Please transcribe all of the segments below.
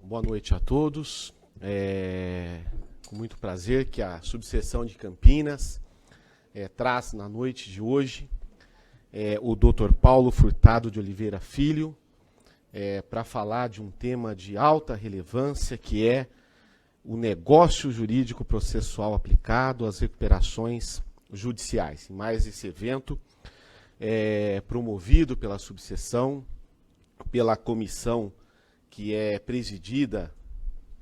Boa noite a todos. Com muito prazer que a subseção de Campinas traz na noite de hoje o Dr. Paulo Furtado de Oliveira Filho para falar de um tema de alta relevância, que é o negócio jurídico processual aplicado às recuperações judiciais. E mais esse evento promovido pela subseção, pela comissão que é presidida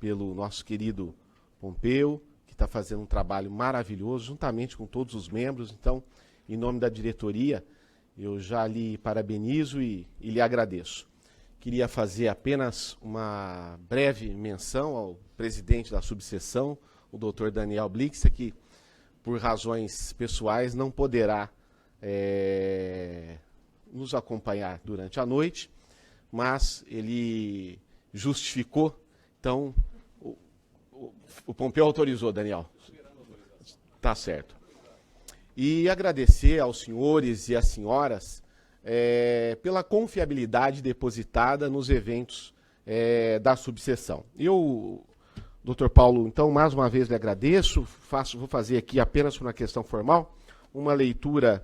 pelo nosso querido Pompeu, que está fazendo um trabalho maravilhoso, juntamente com todos os membros. Então, em nome da diretoria, eu já lhe parabenizo e lhe agradeço. Queria fazer apenas uma breve menção ao presidente da subseção, o Dr. Daniel Blix, que, por razões pessoais, não poderá nos acompanhar durante a noite, mas ele justificou. Então, o Pompeu autorizou, Daniel. Tá certo. E agradecer aos senhores e às senhoras pela confiabilidade depositada nos eventos da subseção. Eu, Dr. Paulo, então, mais uma vez lhe agradeço. Vou fazer aqui apenas por uma questão formal, uma leitura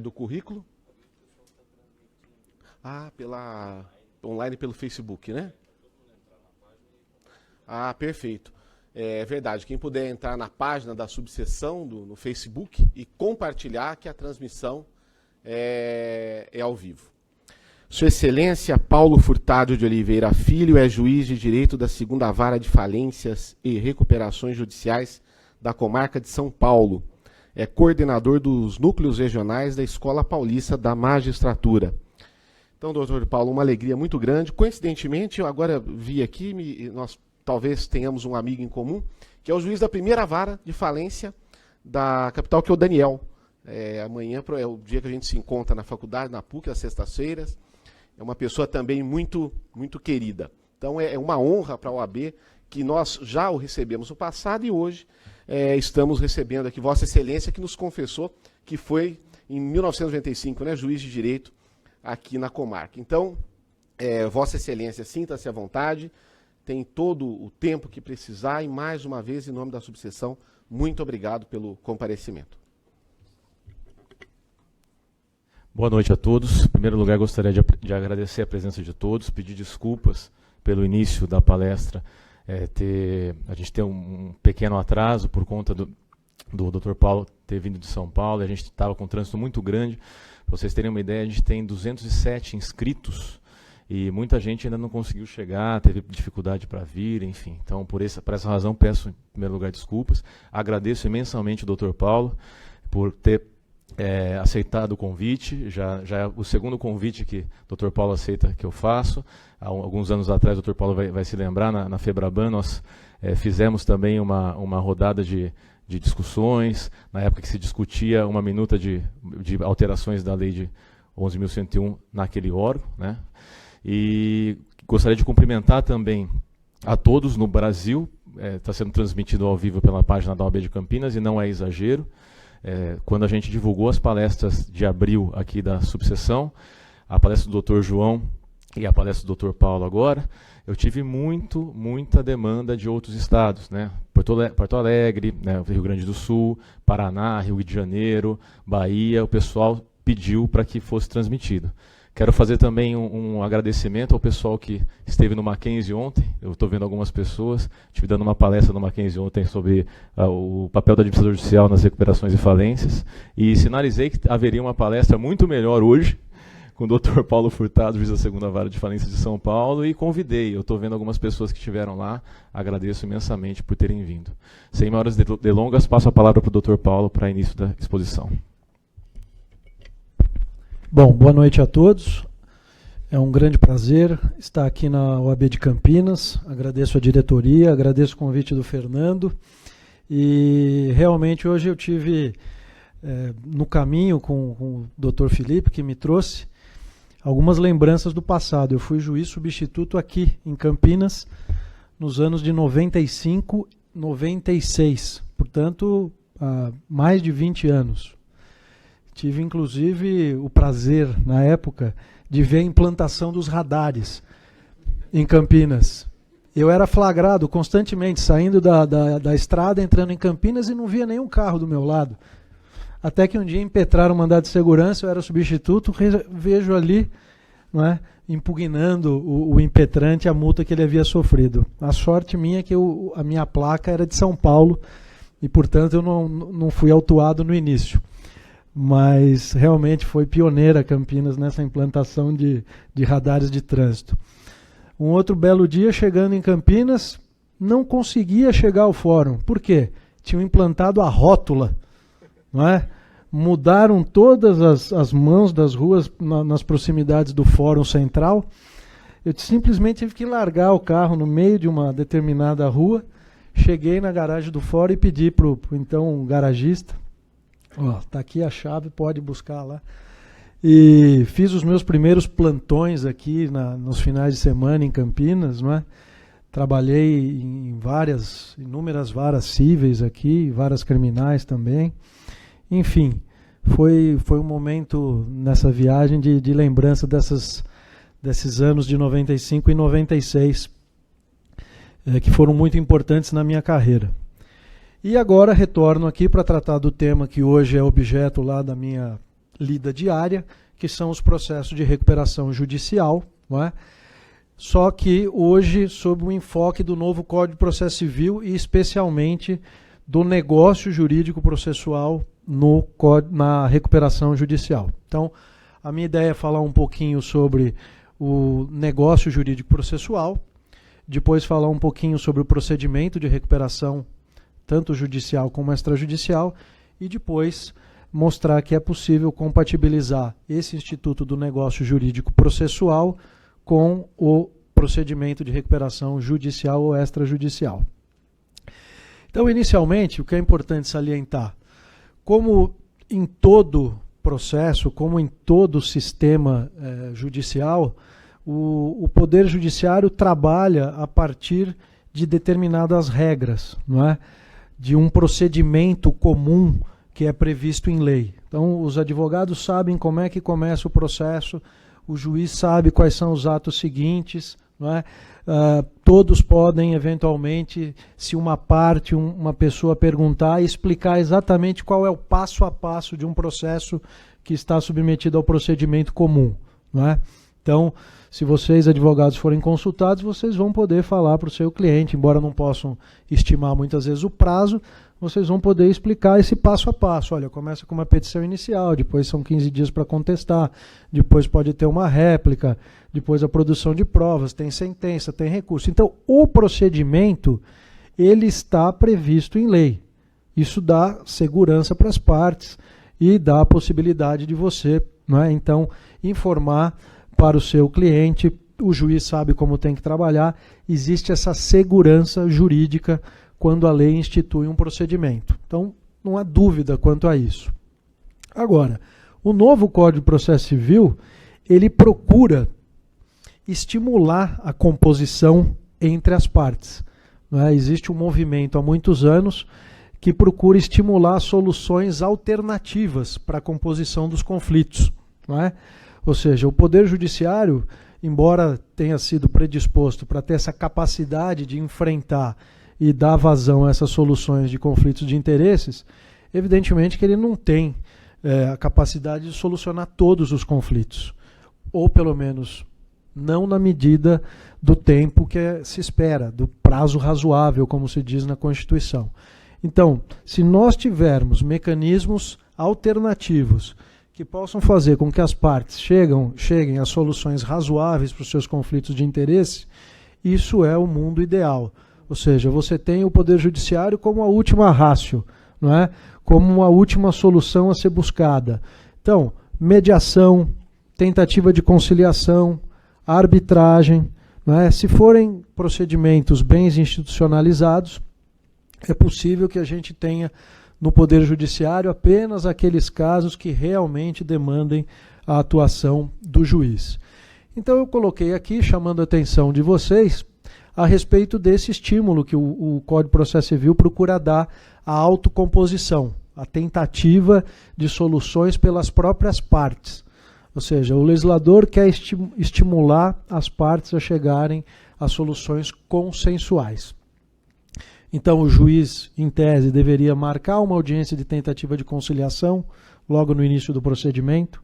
do currículo. Online pelo Facebook, né? Perfeito. É verdade. Quem puder entrar na página da subseção no Facebook e compartilhar, que a transmissão é ao vivo. Sua Excelência Paulo Furtado de Oliveira Filho é juiz de direito da 2ª Vara de Falências e Recuperações Judiciais da Comarca de São Paulo. É coordenador dos núcleos regionais da Escola Paulista da Magistratura. Então, doutor Paulo, uma alegria muito grande. Coincidentemente, eu agora vi aqui, nós talvez tenhamos um amigo em comum, que é o juiz da 1ª Vara de Falência da capital, que é o Daniel. Amanhã é o dia que a gente se encontra na faculdade, na PUC, às sextas-feiras. É uma pessoa também muito, muito querida. Então, é uma honra para a OAB, que nós já o recebemos no passado e hoje estamos recebendo aqui Vossa Excelência, que nos confessou que foi em 1995, né, juiz de direito aqui na comarca. Então, Vossa Excelência, sinta-se à vontade, tem todo o tempo que precisar e, mais uma vez, em nome da subseção, muito obrigado pelo comparecimento. Boa noite a todos. Em primeiro lugar, gostaria de agradecer a presença de todos, pedir desculpas pelo início da palestra, a gente ter um pequeno atraso por conta do Dr. Paulo ter vindo de São Paulo, e a gente estava com um trânsito muito grande. Para vocês terem uma ideia, a gente tem 207 inscritos e muita gente ainda não conseguiu chegar, teve dificuldade para vir, enfim. Então, por essa razão, peço em primeiro lugar desculpas. Agradeço imensamente o Dr. Paulo por ter aceitado o convite. Já é o segundo convite que o Dr. Paulo aceita que eu faço. Há alguns anos atrás, o Dr. Paulo vai se lembrar, na Febraban, nós fizemos também uma rodada de discussões, na época que se discutia uma minuta de alterações da lei de 11.101 naquele órgão, né? E gostaria de cumprimentar também a todos no Brasil. Está sendo transmitido ao vivo pela página da OAB de Campinas, e não é exagero. Quando a gente divulgou as palestras de abril aqui da subseção, a palestra do Dr. João e a palestra do Dr. Paulo agora, eu tive muita demanda de outros estados, né? Porto Alegre, né? Rio Grande do Sul, Paraná, Rio de Janeiro, Bahia, o pessoal pediu para que fosse transmitido. Quero fazer também um agradecimento ao pessoal que esteve no Mackenzie ontem. Eu estou vendo algumas pessoas. Estive dando uma palestra no Mackenzie ontem sobre o papel do administrador judicial nas recuperações e falências, e sinalizei que haveria uma palestra muito melhor hoje, com o Dr. Paulo Furtado, juiz da 2ª Vara de Falência de São Paulo, e convidei. Eu estou vendo algumas pessoas que estiveram lá, agradeço imensamente por terem vindo. Sem maiores delongas, passo a palavra para o Dr. Paulo para início da exposição. Bom, boa noite a todos. É um grande prazer estar aqui na OAB de Campinas. Agradeço a diretoria, agradeço o convite do Fernando. E realmente hoje eu tive no caminho com o Dr. Felipe, que me trouxe algumas lembranças do passado. Eu fui juiz substituto aqui em Campinas nos anos de 95, 96, portanto, há mais de 20 anos. Tive, inclusive, o prazer, na época, de ver a implantação dos radares em Campinas. eu era flagrado constantemente, saindo da estrada, entrando em Campinas e não via nenhum carro do meu lado. Até que um dia impetraram o mandado de segurança, eu era substituto, vejo ali, não é, impugnando o impetrante a multa que ele havia sofrido. A sorte minha é que a minha placa era de São Paulo e, portanto, eu não fui autuado no início. Mas realmente foi pioneira Campinas nessa implantação de radares de trânsito. Um outro belo dia, chegando em Campinas, não conseguia chegar ao fórum. Por quê? Tinham implantado a rótula, não é? Mudaram todas as mãos das ruas nas proximidades do Fórum Central. Eu simplesmente tive que largar o carro no meio de uma determinada rua. Cheguei na garagem do Fórum e pedi para o então garagista, está aqui a chave, pode buscar lá. E fiz os meus primeiros plantões aqui nos finais de semana em Campinas, não é? Trabalhei em inúmeras varas cíveis aqui, varas criminais também. Enfim, foi um momento nessa viagem de lembrança desses anos de 95 e 96, que foram muito importantes na minha carreira. E agora retorno aqui para tratar do tema que hoje é objeto lá da minha lida diária, que são os processos de recuperação judicial, não é? Só que hoje sob o enfoque do novo Código de Processo Civil e especialmente do negócio jurídico processual na recuperação judicial. Então, a minha ideia é falar um pouquinho sobre o negócio jurídico processual, depois falar um pouquinho sobre o procedimento de recuperação, tanto judicial como extrajudicial, e depois mostrar que é possível compatibilizar esse instituto do negócio jurídico processual com o procedimento de recuperação judicial ou extrajudicial. Então, inicialmente, o que é importante salientar, como em todo processo, como em todo sistema judicial, o Poder Judiciário trabalha a partir de determinadas regras, não é? De um procedimento comum que é previsto em lei. Então, os advogados sabem como é que começa o processo, o juiz sabe quais são os atos seguintes, não é? Todos podem, eventualmente, se uma parte, uma pessoa perguntar, explicar exatamente qual é o passo a passo de um processo que está submetido ao procedimento comum, não é? Então, se vocês, advogados, forem consultados, vocês vão poder falar para o seu cliente, embora não possam estimar muitas vezes o prazo, vocês vão poder explicar esse passo a passo. Olha, começa com uma petição inicial, depois são 15 dias para contestar, depois pode ter uma réplica, depois a produção de provas, tem sentença, tem recurso. Então, o procedimento, ele está previsto em lei. Isso dá segurança para as partes e dá a possibilidade de você, não é, então, informar para o seu cliente, o juiz sabe como tem que trabalhar, existe essa segurança jurídica quando a lei institui um procedimento. Então, não há dúvida quanto a isso. Agora, o novo Código de Processo Civil, ele procura estimular a composição entre as partes. Não é? Existe um movimento há muitos anos que procura estimular soluções alternativas para a composição dos conflitos. Não é? Ou seja, o Poder Judiciário, embora tenha sido predisposto para ter essa capacidade de enfrentar e dar vazão a essas soluções de conflitos de interesses, evidentemente que ele não tem a capacidade de solucionar todos os conflitos, ou pelo menos não na medida do tempo que se espera, do prazo razoável, como se diz na Constituição. Então, se nós tivermos mecanismos alternativos que possam fazer com que as partes cheguem a soluções razoáveis para os seus conflitos de interesse, isso é o mundo ideal. Ou seja, você tem o Poder Judiciário como a última ratio, não é? Como uma última solução a ser buscada. Então, mediação, tentativa de conciliação, arbitragem, não é? Se forem procedimentos bem institucionalizados, é possível que a gente tenha no Poder Judiciário apenas aqueles casos que realmente demandem a atuação do juiz. Então eu coloquei aqui, chamando a atenção de vocês, a respeito desse estímulo que o Código de Processo Civil procura dar à autocomposição, a tentativa de soluções pelas próprias partes. Ou seja, o legislador quer estimular as partes a chegarem as soluções consensuais. Então, o juiz, em tese, deveria marcar uma audiência de tentativa de conciliação logo no início do procedimento.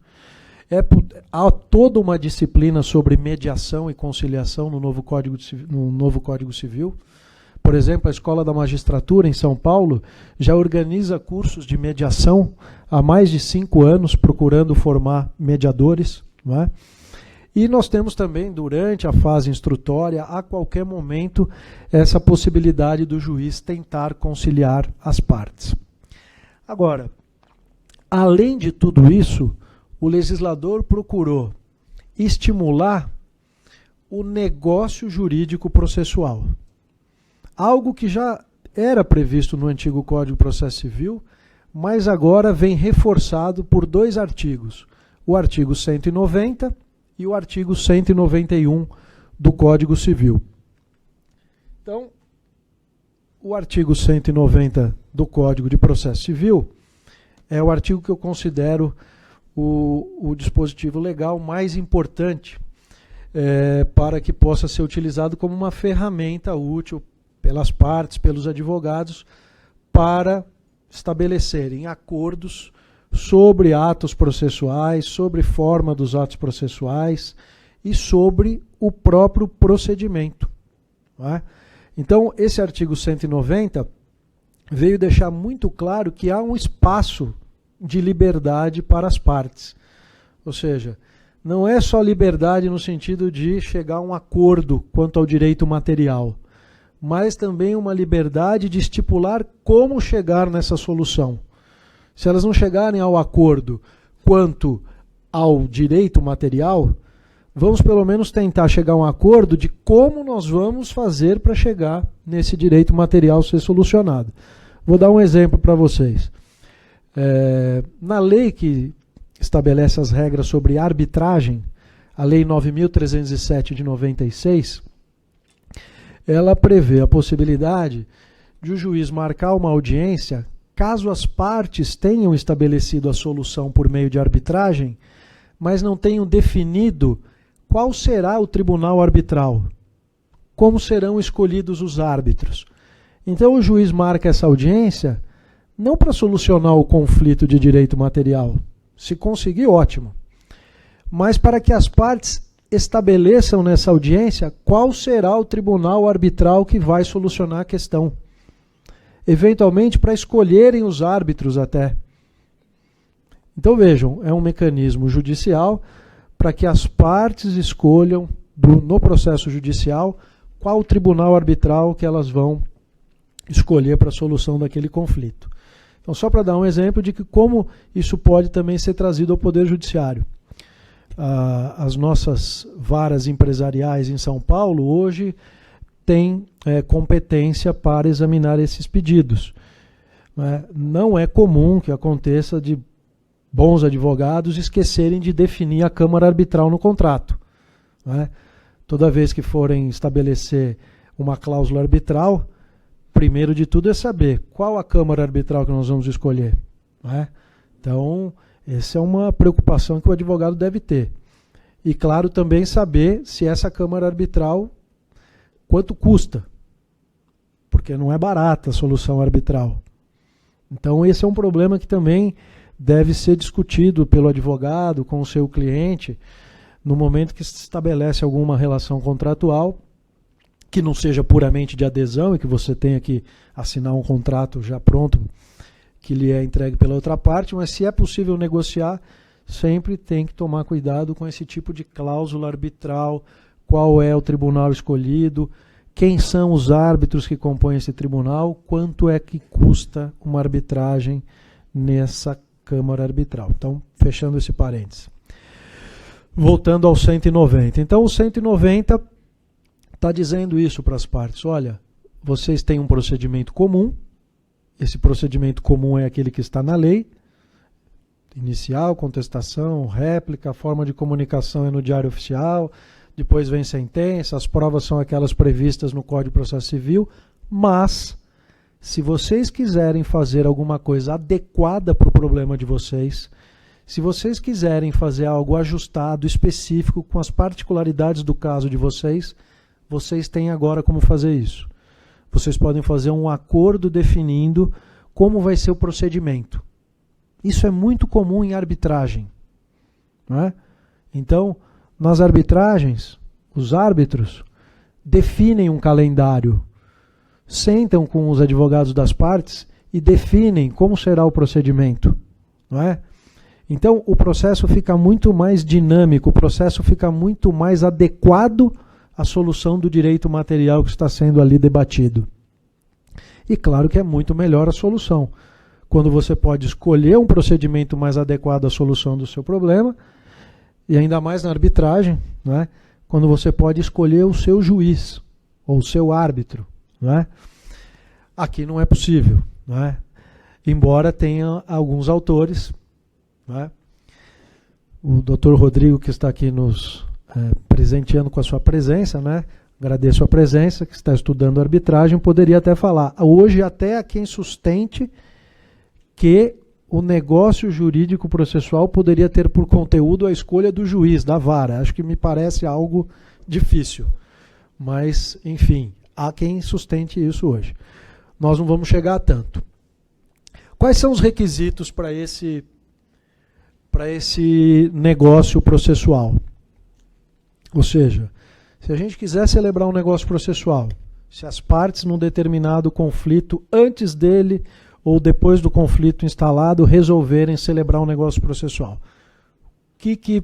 Há toda uma disciplina sobre mediação e conciliação no novo Código Civil. Por exemplo, a Escola da Magistratura, em São Paulo, já organiza cursos de mediação há mais de 5 anos, procurando formar mediadores, não é? E nós temos também, durante a fase instrutória, a qualquer momento, essa possibilidade do juiz tentar conciliar as partes. Agora, além de tudo isso, o legislador procurou estimular o negócio jurídico processual. Algo que já era previsto no antigo Código de Processo Civil, mas agora vem reforçado por 2 artigos. O artigo 190 e o artigo 191 do Código Civil. Então, o artigo 190 do Código de Processo Civil é o artigo que eu considero o dispositivo legal mais importante para que possa ser utilizado como uma ferramenta útil pelas partes, pelos advogados, para estabelecerem acordos sobre atos processuais, sobre forma dos atos processuais e sobre o próprio procedimento. Não é? Então, esse artigo 190 veio deixar muito claro que há um espaço de liberdade para as partes. Ou seja, não é só liberdade no sentido de chegar a um acordo quanto ao direito material, mas também uma liberdade de estipular como chegar nessa solução. Se elas não chegarem ao acordo quanto ao direito material, vamos pelo menos tentar chegar a um acordo de como nós vamos fazer para chegar nesse direito material ser solucionado. Vou dar um exemplo para vocês. Na lei que estabelece as regras sobre arbitragem, a Lei 9.307 de 96, ela prevê a possibilidade de o juiz marcar uma audiência caso as partes tenham estabelecido a solução por meio de arbitragem, mas não tenham definido qual será o tribunal arbitral, como serão escolhidos os árbitros. Então o juiz marca essa audiência não para solucionar o conflito de direito material, se conseguir, ótimo, mas para que as partes estabeleçam nessa audiência qual será o tribunal arbitral que vai solucionar a questão. Eventualmente para escolherem os árbitros até. Então vejam, é um mecanismo judicial para que as partes escolham no processo judicial qual o tribunal arbitral que elas vão escolher para a solução daquele conflito. Então, só para dar um exemplo de que como isso pode também ser trazido ao Poder Judiciário. As nossas varas empresariais em São Paulo hoje têm competência para examinar esses pedidos. Não é comum que aconteça de bons advogados esquecerem de definir a Câmara Arbitral no contrato. Toda vez que forem estabelecer uma cláusula arbitral, primeiro de tudo é saber qual a Câmara Arbitral que nós vamos escolher. Então, essa é uma preocupação que o advogado deve ter. E, claro, também saber se essa Câmara Arbitral, quanto custa. Porque não é barata a solução arbitral. Então, esse é um problema que também deve ser discutido pelo advogado com o seu cliente no momento que se estabelece alguma relação contratual que não seja puramente de adesão e que você tenha que assinar um contrato já pronto que lhe é entregue pela outra parte, mas se é possível negociar, sempre tem que tomar cuidado com esse tipo de cláusula arbitral, qual é o tribunal escolhido, quem são os árbitros que compõem esse tribunal, quanto é que custa uma arbitragem nessa Câmara Arbitral. Então, fechando esse parênteses. Voltando ao 190. Então, o 190 está dizendo isso para as partes. Olha, vocês têm um procedimento comum. Esse procedimento comum é aquele que está na lei. Inicial, contestação, réplica, a forma de comunicação é no Diário Oficial, depois vem sentença, as provas são aquelas previstas no Código de Processo Civil, mas se vocês quiserem fazer alguma coisa adequada para o problema de vocês, se vocês quiserem fazer algo ajustado, específico, com as particularidades do caso de vocês, vocês têm agora como fazer isso. Vocês podem fazer um acordo definindo como vai ser o procedimento. Isso é muito comum em arbitragem, não é? Então, nas arbitragens, os árbitros definem um calendário, sentam com os advogados das partes e definem como será o procedimento, não é? Então, o processo fica muito mais dinâmico, o processo fica muito mais adequado à solução do direito material que está sendo ali debatido. E claro que é muito melhor a solução, quando você pode escolher um procedimento mais adequado à solução do seu problema, e ainda mais na arbitragem, não é? Quando você pode escolher o seu juiz, ou o seu árbitro, não é? Aqui não é possível, não é? Embora tenha alguns autores, não é? O Dr. Rodrigo, que está aqui nos presenteando com a sua presença, né? Agradeço a presença, que está estudando arbitragem, poderia até falar, hoje até há quem sustente que o negócio jurídico processual poderia ter por conteúdo a escolha do juiz, da vara. Acho que me parece algo difícil, mas, enfim, há quem sustente isso hoje. Nós não vamos chegar a tanto. Quais são os requisitos para esse negócio processual? Ou seja, se a gente quiser celebrar um negócio processual, se as partes num determinado conflito, antes dele ou depois do conflito instalado, resolverem celebrar um negócio processual, o que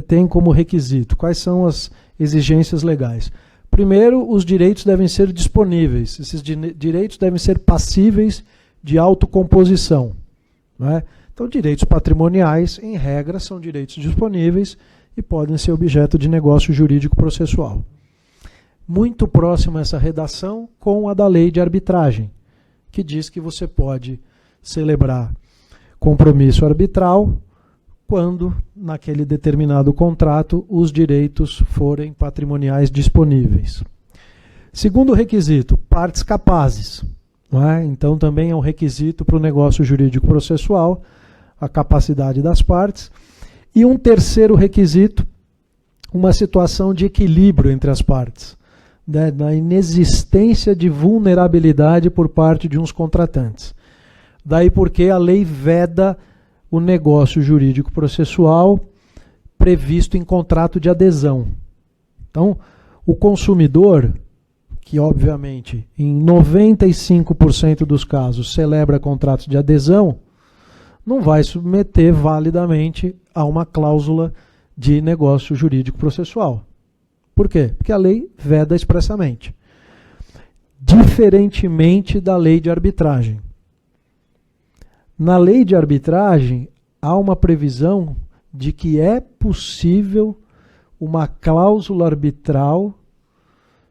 tem como requisito? Quais são as exigências legais? Primeiro, os direitos devem ser disponíveis. Esses direitos devem ser passíveis de autocomposição, não é? Então, direitos patrimoniais, em regra, são direitos disponíveis e podem ser objeto de negócio jurídico processual. Muito próxima essa redação com a da lei de arbitragem, que diz que você pode celebrar compromisso arbitral quando, naquele determinado contrato, os direitos forem patrimoniais disponíveis. Segundo requisito, partes capazes. Não é? Então, também é um requisito para o negócio jurídico processual, a capacidade das partes. E um terceiro requisito, uma situação de equilíbrio entre as partes, né, na inexistência de vulnerabilidade por parte de uns contratantes. Daí porque a lei veda o negócio jurídico processual previsto em contrato de adesão. Então, o consumidor, que obviamente em 95% dos casos celebra contratos de adesão, não vai submeter validamente a uma cláusula de negócio jurídico processual. Por quê? Porque a lei veda expressamente. Diferentemente da lei de arbitragem. Na lei de arbitragem, há uma previsão de que é possível uma cláusula arbitral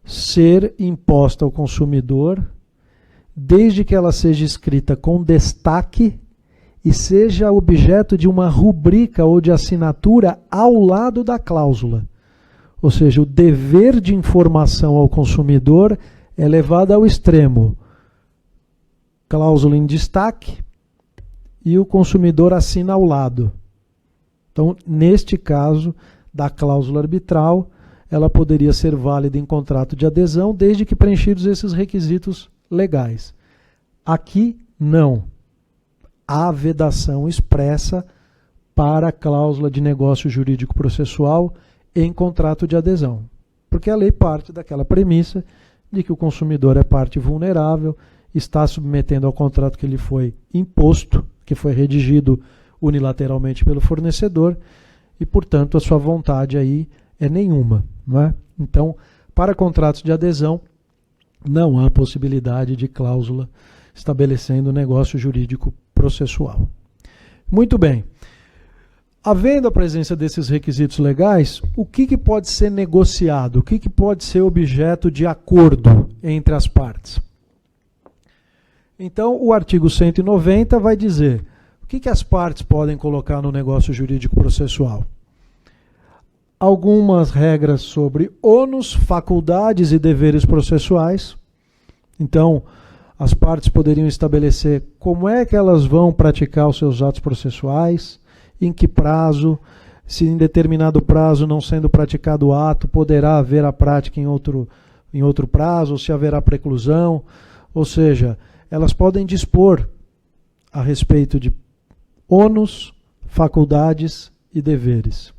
ser imposta ao consumidor, desde que ela seja escrita com destaque e seja objeto de uma rubrica ou de assinatura ao lado da cláusula. Ou seja, o dever de informação ao consumidor é levado ao extremo. Cláusula em destaque e o consumidor assina ao lado. Então, neste caso da cláusula arbitral, ela poderia ser válida em contrato de adesão, desde que preenchidos esses requisitos legais. Aqui, não. Há vedação expressa para a cláusula de negócio jurídico processual em contrato de adesão. Porque a lei parte daquela premissa de que o consumidor é parte vulnerável, está submetendo ao contrato que lhe foi imposto, que foi redigido unilateralmente pelo fornecedor, e, portanto, a sua vontade aí é nenhuma. Não é? Então, para contratos de adesão, não há possibilidade de cláusula estabelecendo negócio jurídico processual. Muito bem. Havendo a presença desses requisitos legais, o que pode ser negociado? O que pode ser objeto de acordo entre as partes? Então, o artigo 190 vai dizer o que as partes podem colocar no negócio jurídico processual. Algumas regras sobre ônus, faculdades e deveres processuais. Então, as partes poderiam estabelecer como é que elas vão praticar os seus atos processuais, em que prazo, se em determinado prazo não sendo praticado o ato, poderá haver a prática em outro em outro prazo, ou se haverá preclusão, ou seja, elas podem dispor a respeito de ônus, faculdades e deveres.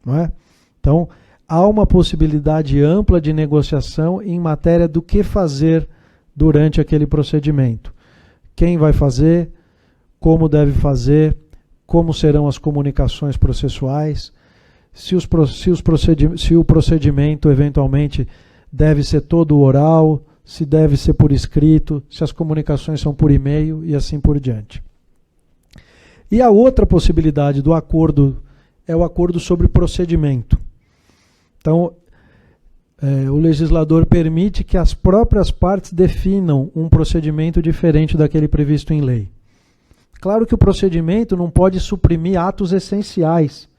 Não é? Então, há uma possibilidade ampla de negociação em matéria do que fazer durante aquele procedimento. Quem vai fazer, como deve fazer, como serão as comunicações processuais, se o procedimento eventualmente deve ser todo oral, se deve ser por escrito, se as comunicações são por e-mail e assim por diante. E a outra possibilidade do acordo é o acordo sobre procedimento. Então, o legislador permite que as próprias partes definam um procedimento diferente daquele previsto em lei. Claro que o procedimento não pode suprimir atos essenciais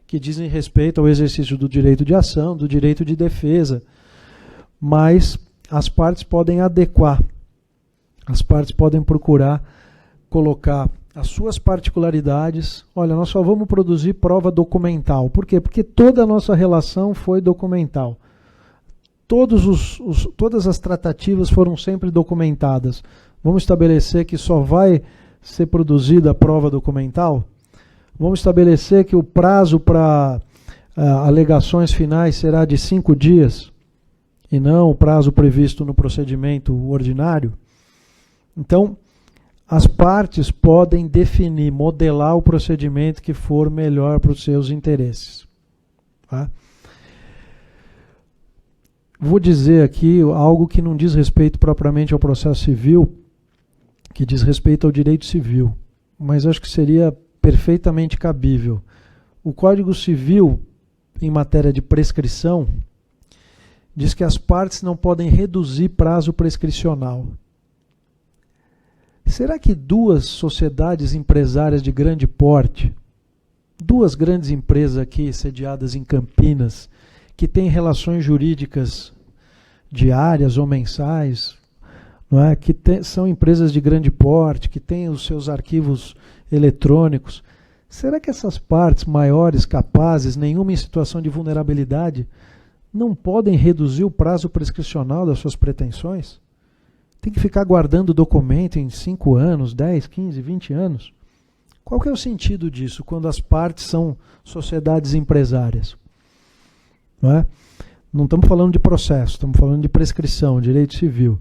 que dizem respeito ao exercício do direito de ação, do direito de defesa, mas as partes podem adequar, as partes podem procurar colocar as suas particularidades. Olha, nós só vamos produzir prova documental. Por quê? Porque toda a nossa relação foi documental. Todas as tratativas foram sempre documentadas. Vamos estabelecer que só vai ser produzida a prova documental? Vamos estabelecer que o prazo para alegações finais será de 5 dias e não o prazo previsto no procedimento ordinário? Então, as partes podem definir, modelar o procedimento que for melhor para os seus interesses. Tá? Vou dizer aqui algo que não diz respeito propriamente ao processo civil, que diz respeito ao direito civil, mas acho que seria perfeitamente cabível. O Código Civil, em matéria de prescrição, diz que as partes não podem reduzir prazo prescricional. Será que duas sociedades empresárias de grande porte, duas grandes empresas aqui sediadas em Campinas, que têm relações jurídicas diárias ou mensais, não é? Que são empresas de grande porte, que têm os seus arquivos eletrônicos, será que essas partes maiores, capazes, nenhuma em situação de vulnerabilidade, não podem reduzir o prazo prescricional das suas pretensões? Tem que ficar guardando documento em 5 anos, 10, 15, 20 anos? Qual que é o sentido disso quando as partes são sociedades empresárias? Não é? Não estamos falando de processo, estamos falando de prescrição, direito civil.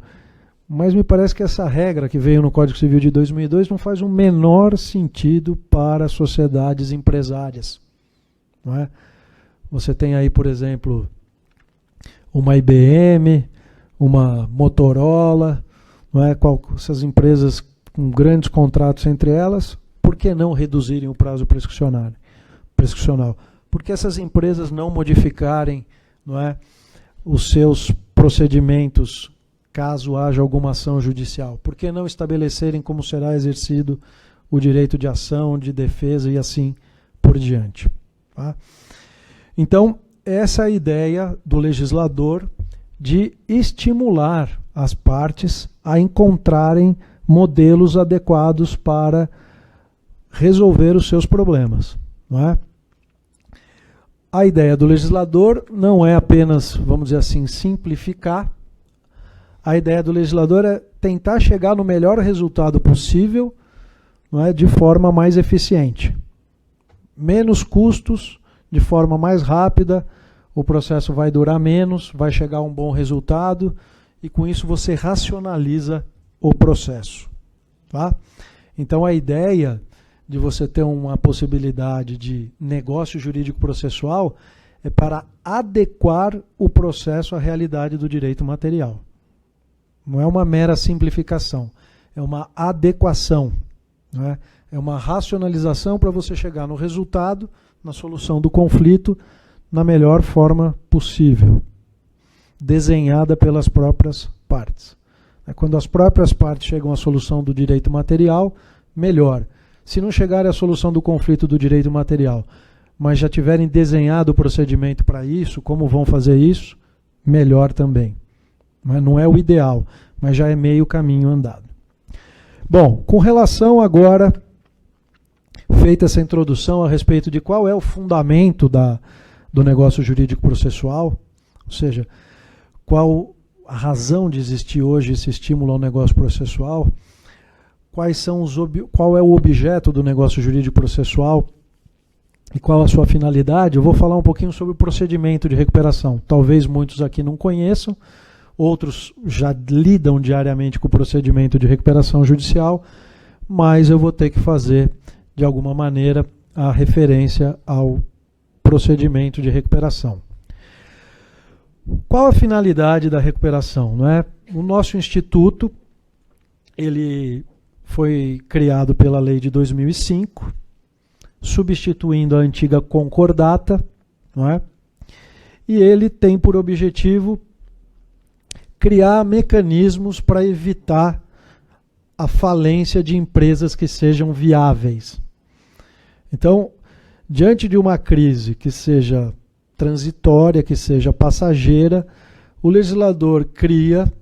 Mas me parece que essa regra que veio no Código Civil de 2002 não faz o menor sentido para sociedades empresárias. Não é? Você tem aí, por exemplo, uma IBM, uma Motorola, não é? Essas empresas com grandes contratos entre elas, por que não reduzirem o prazo prescricional? Por que essas empresas não modificarem, não é, os seus procedimentos caso haja alguma ação judicial? Por que não estabelecerem como será exercido o direito de ação, de defesa e assim por diante? Tá? Então, essa é a ideia do legislador de estimular as partes a encontrarem modelos adequados para resolver os seus problemas. Não é? A ideia do legislador não é apenas, vamos dizer assim, simplificar. A ideia do legislador é tentar chegar no melhor resultado possível, não é, de forma mais eficiente. Menos custos, de forma mais rápida, o processo vai durar menos, vai chegar a um bom resultado e com isso você racionaliza o processo. Tá? Então a ideia de você ter uma possibilidade de negócio jurídico processual é para adequar o processo à realidade do direito material. Não é uma mera simplificação, é uma adequação, não é? É uma racionalização para você chegar no resultado, na solução do conflito, na melhor forma possível, desenhada pelas próprias partes. Quando as próprias partes chegam à solução do direito material, melhor. Se não chegarem à solução do conflito do direito material, mas já tiverem desenhado o procedimento para isso, como vão fazer isso, melhor também. Não é o ideal, mas já é meio caminho andado. Bom, com relação agora, feita essa introdução a respeito de qual é o fundamento do negócio jurídico processual, ou seja, qual a razão de existir hoje esse estímulo ao negócio processual, qual é o objeto do negócio jurídico processual e qual a sua finalidade, eu vou falar um pouquinho sobre o procedimento de recuperação. Talvez muitos aqui não conheçam, outros já lidam diariamente com o procedimento de recuperação judicial, mas eu vou ter que fazer, de alguma maneira, a referência ao procedimento de recuperação. Qual a finalidade da recuperação? Não é? O nosso instituto ele foi criado pela lei de 2005, substituindo a antiga concordata, não é? E ele tem por objetivo criar mecanismos para evitar a falência de empresas que sejam viáveis. Então, diante de uma crise que seja transitória, que seja passageira, o legislador cria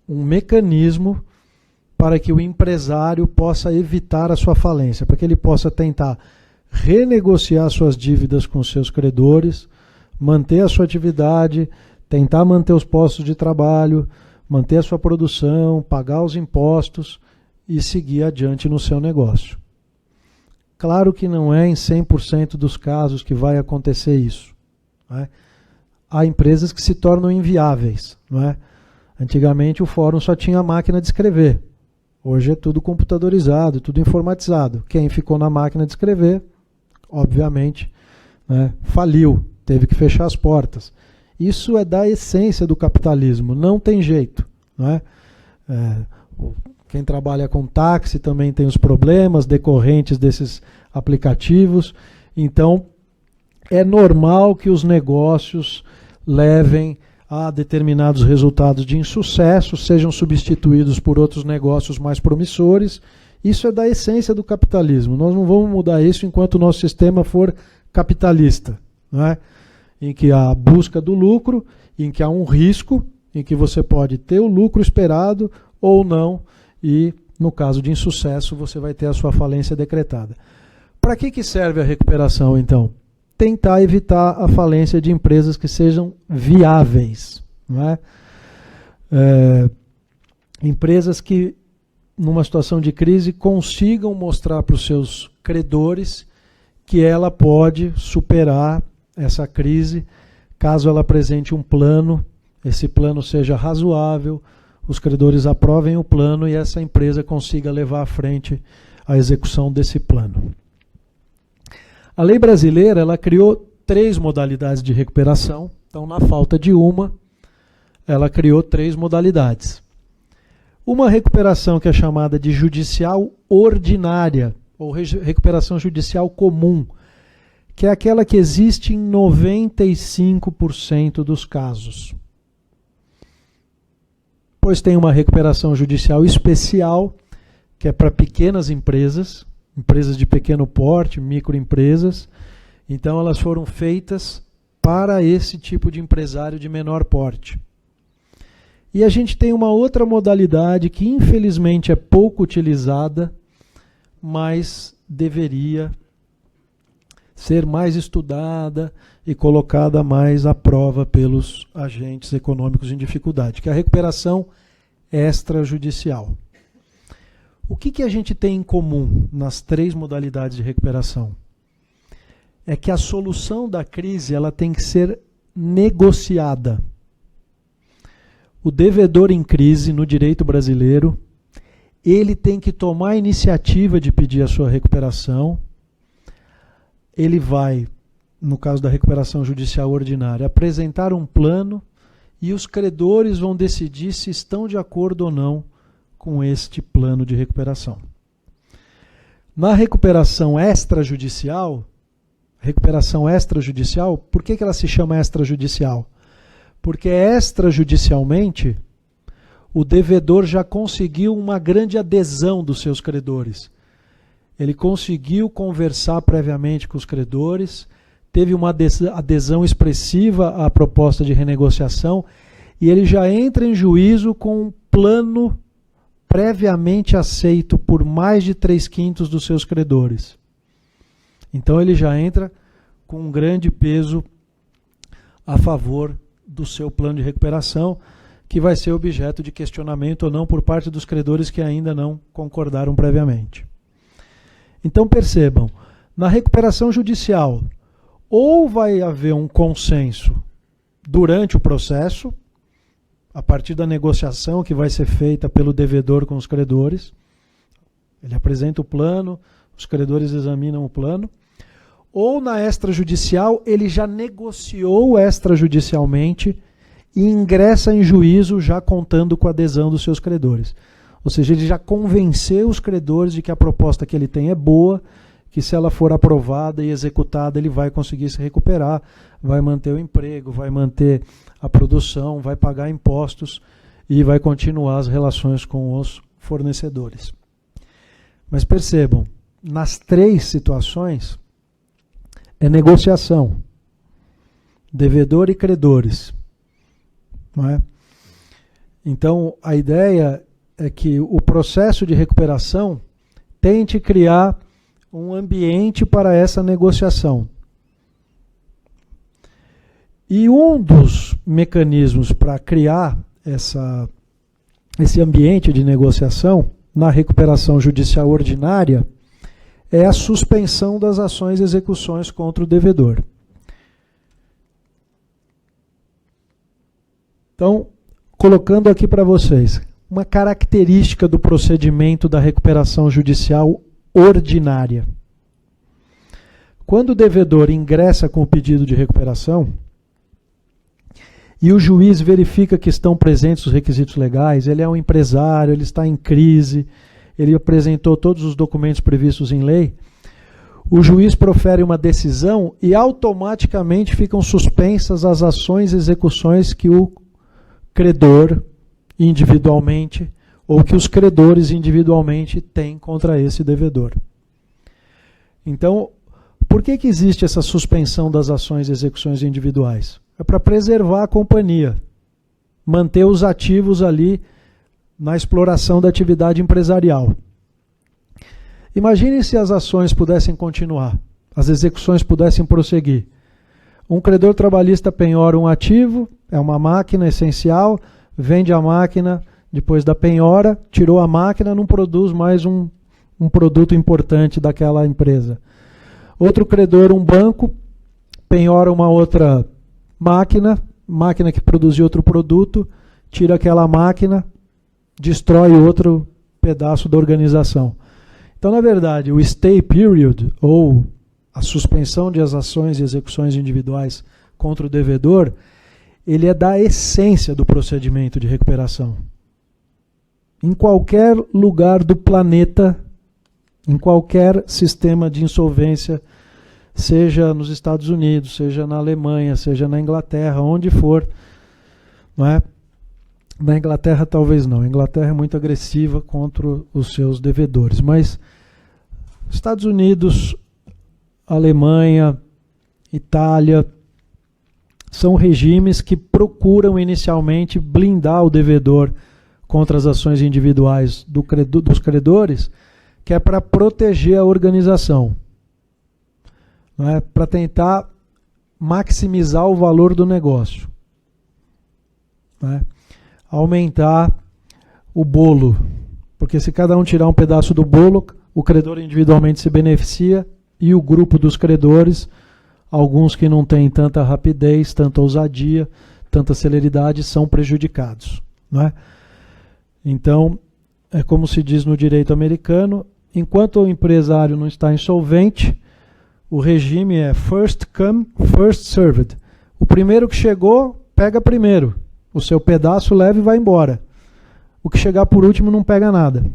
um mecanismo para que o empresário possa evitar a sua falência, para que ele possa tentar renegociar suas dívidas com seus credores, manter a sua atividade, tentar manter os postos de trabalho, manter a sua produção, pagar os impostos e seguir adiante no seu negócio. Claro que não é em 100% dos casos que vai acontecer isso. Não é? Há empresas que se tornam inviáveis. Não é? Antigamente o fórum só tinha a máquina de escrever. Hoje é tudo computadorizado, tudo informatizado. Quem ficou na máquina de escrever, obviamente, né, faliu, teve que fechar as portas. Isso é da essência do capitalismo, não tem jeito. Não é? Quem trabalha com táxi também tem os problemas decorrentes desses aplicativos. Então, é normal que os negócios levem a determinados resultados de insucesso, sejam substituídos por outros negócios mais promissores. Isso é da essência do capitalismo. Nós não vamos mudar isso enquanto o nosso sistema for capitalista, não é? Em que há a busca do lucro, em que há um risco, em que você pode ter o lucro esperado ou não, e no caso de insucesso você vai ter a sua falência decretada. Para que serve a recuperação, então? Tentar evitar a falência de empresas que sejam viáveis. Não é? Empresas que, numa situação de crise, consigam mostrar para os seus credores que ela pode superar essa crise, caso ela apresente um plano, esse plano seja razoável, os credores aprovem o plano e essa empresa consiga levar à frente a execução desse plano. A lei brasileira ela criou 3 modalidades de recuperação, então na falta de uma, ela criou 3 modalidades. Uma recuperação que é chamada de judicial ordinária, ou recuperação judicial comum, que é aquela que existe em 95% dos casos. Depois tem uma recuperação judicial especial, que é para pequenas empresas, empresas de pequeno porte, microempresas. Então elas foram feitas para esse tipo de empresário de menor porte. E a gente tem uma outra modalidade que infelizmente é pouco utilizada, mas deveria ser mais estudada e colocada mais à prova pelos agentes econômicos em dificuldade, que é a recuperação extrajudicial. O que a gente tem em comum nas 3 modalidades de recuperação? É que a solução da crise ela tem que ser negociada. O devedor em crise no direito brasileiro, ele tem que tomar a iniciativa de pedir a sua recuperação. Ele vai, no caso da recuperação judicial ordinária, apresentar um plano e os credores vão decidir se estão de acordo ou não com este plano de recuperação. Na recuperação extrajudicial, por que ela se chama extrajudicial? Porque extrajudicialmente o devedor já conseguiu uma grande adesão dos seus credores. Ele conseguiu conversar previamente com os credores, teve uma adesão expressiva à proposta de renegociação e ele já entra em juízo com um plano previamente aceito por mais de 3/5 dos seus credores. Então ele já entra com um grande peso a favor do seu plano de recuperação, que vai ser objeto de questionamento ou não por parte dos credores que ainda não concordaram previamente. Então percebam, na recuperação judicial, ou vai haver um consenso durante o processo, a partir da negociação que vai ser feita pelo devedor com os credores, ele apresenta o plano, os credores examinam o plano, ou na extrajudicial, ele já negociou extrajudicialmente e ingressa em juízo já contando com a adesão dos seus credores. Ou seja, ele já convenceu os credores de que a proposta que ele tem é boa, que se ela for aprovada e executada, ele vai conseguir se recuperar, vai manter o emprego, vai manter a produção, vai pagar impostos e vai continuar as relações com os fornecedores. Mas percebam, nas 3 situações, é negociação, devedor e credores. Não é? Então, a ideia é que o processo de recuperação tente criar um ambiente para essa negociação. E um dos mecanismos para criar esse ambiente de negociação na recuperação judicial ordinária é a suspensão das ações e execuções contra o devedor. Então, colocando aqui para vocês uma característica do procedimento da recuperação judicial ordinária. Quando o devedor ingressa com o pedido de recuperação e o juiz verifica que estão presentes os requisitos legais, ele é um empresário, ele está em crise, ele apresentou todos os documentos previstos em lei, o juiz profere uma decisão e automaticamente ficam suspensas as ações e execuções que o credor individualmente ou que os credores individualmente têm contra esse devedor. Então, por que existe essa suspensão das ações e execuções individuais? É para preservar a companhia, manter os ativos ali na exploração da atividade empresarial. Imagine se as ações pudessem continuar, as execuções pudessem prosseguir. Um credor trabalhista penhora um ativo, é uma máquina essencial, vende a máquina, depois da penhora, tirou a máquina, não produz mais um produto importante daquela empresa. Outro credor, um banco, penhora uma outra máquina que produzia outro produto, tira aquela máquina, destrói outro pedaço da organização. Então, na verdade, o stay period, ou a suspensão de as ações e execuções individuais contra o devedor, ele é da essência do procedimento de recuperação. Em qualquer lugar do planeta, em qualquer sistema de insolvência, seja nos Estados Unidos, seja na Alemanha, seja na Inglaterra, onde for, não é? Na Inglaterra talvez não, a Inglaterra é muito agressiva contra os seus devedores, mas Estados Unidos, Alemanha, Itália, são regimes que procuram inicialmente blindar o devedor contra as ações individuais dos credores, que é para proteger a organização, não é? Para tentar maximizar o valor do negócio, não é? Aumentar o bolo, porque se cada um tirar um pedaço do bolo, o credor individualmente se beneficia e o grupo dos credores, alguns que não têm tanta rapidez, tanta ousadia, tanta celeridade, são prejudicados, não é? Então, é como se diz no direito americano, enquanto o empresário não está insolvente, o regime é first come, first served. O primeiro que chegou, pega primeiro. O seu pedaço leva e vai embora. O que chegar por último não pega nada,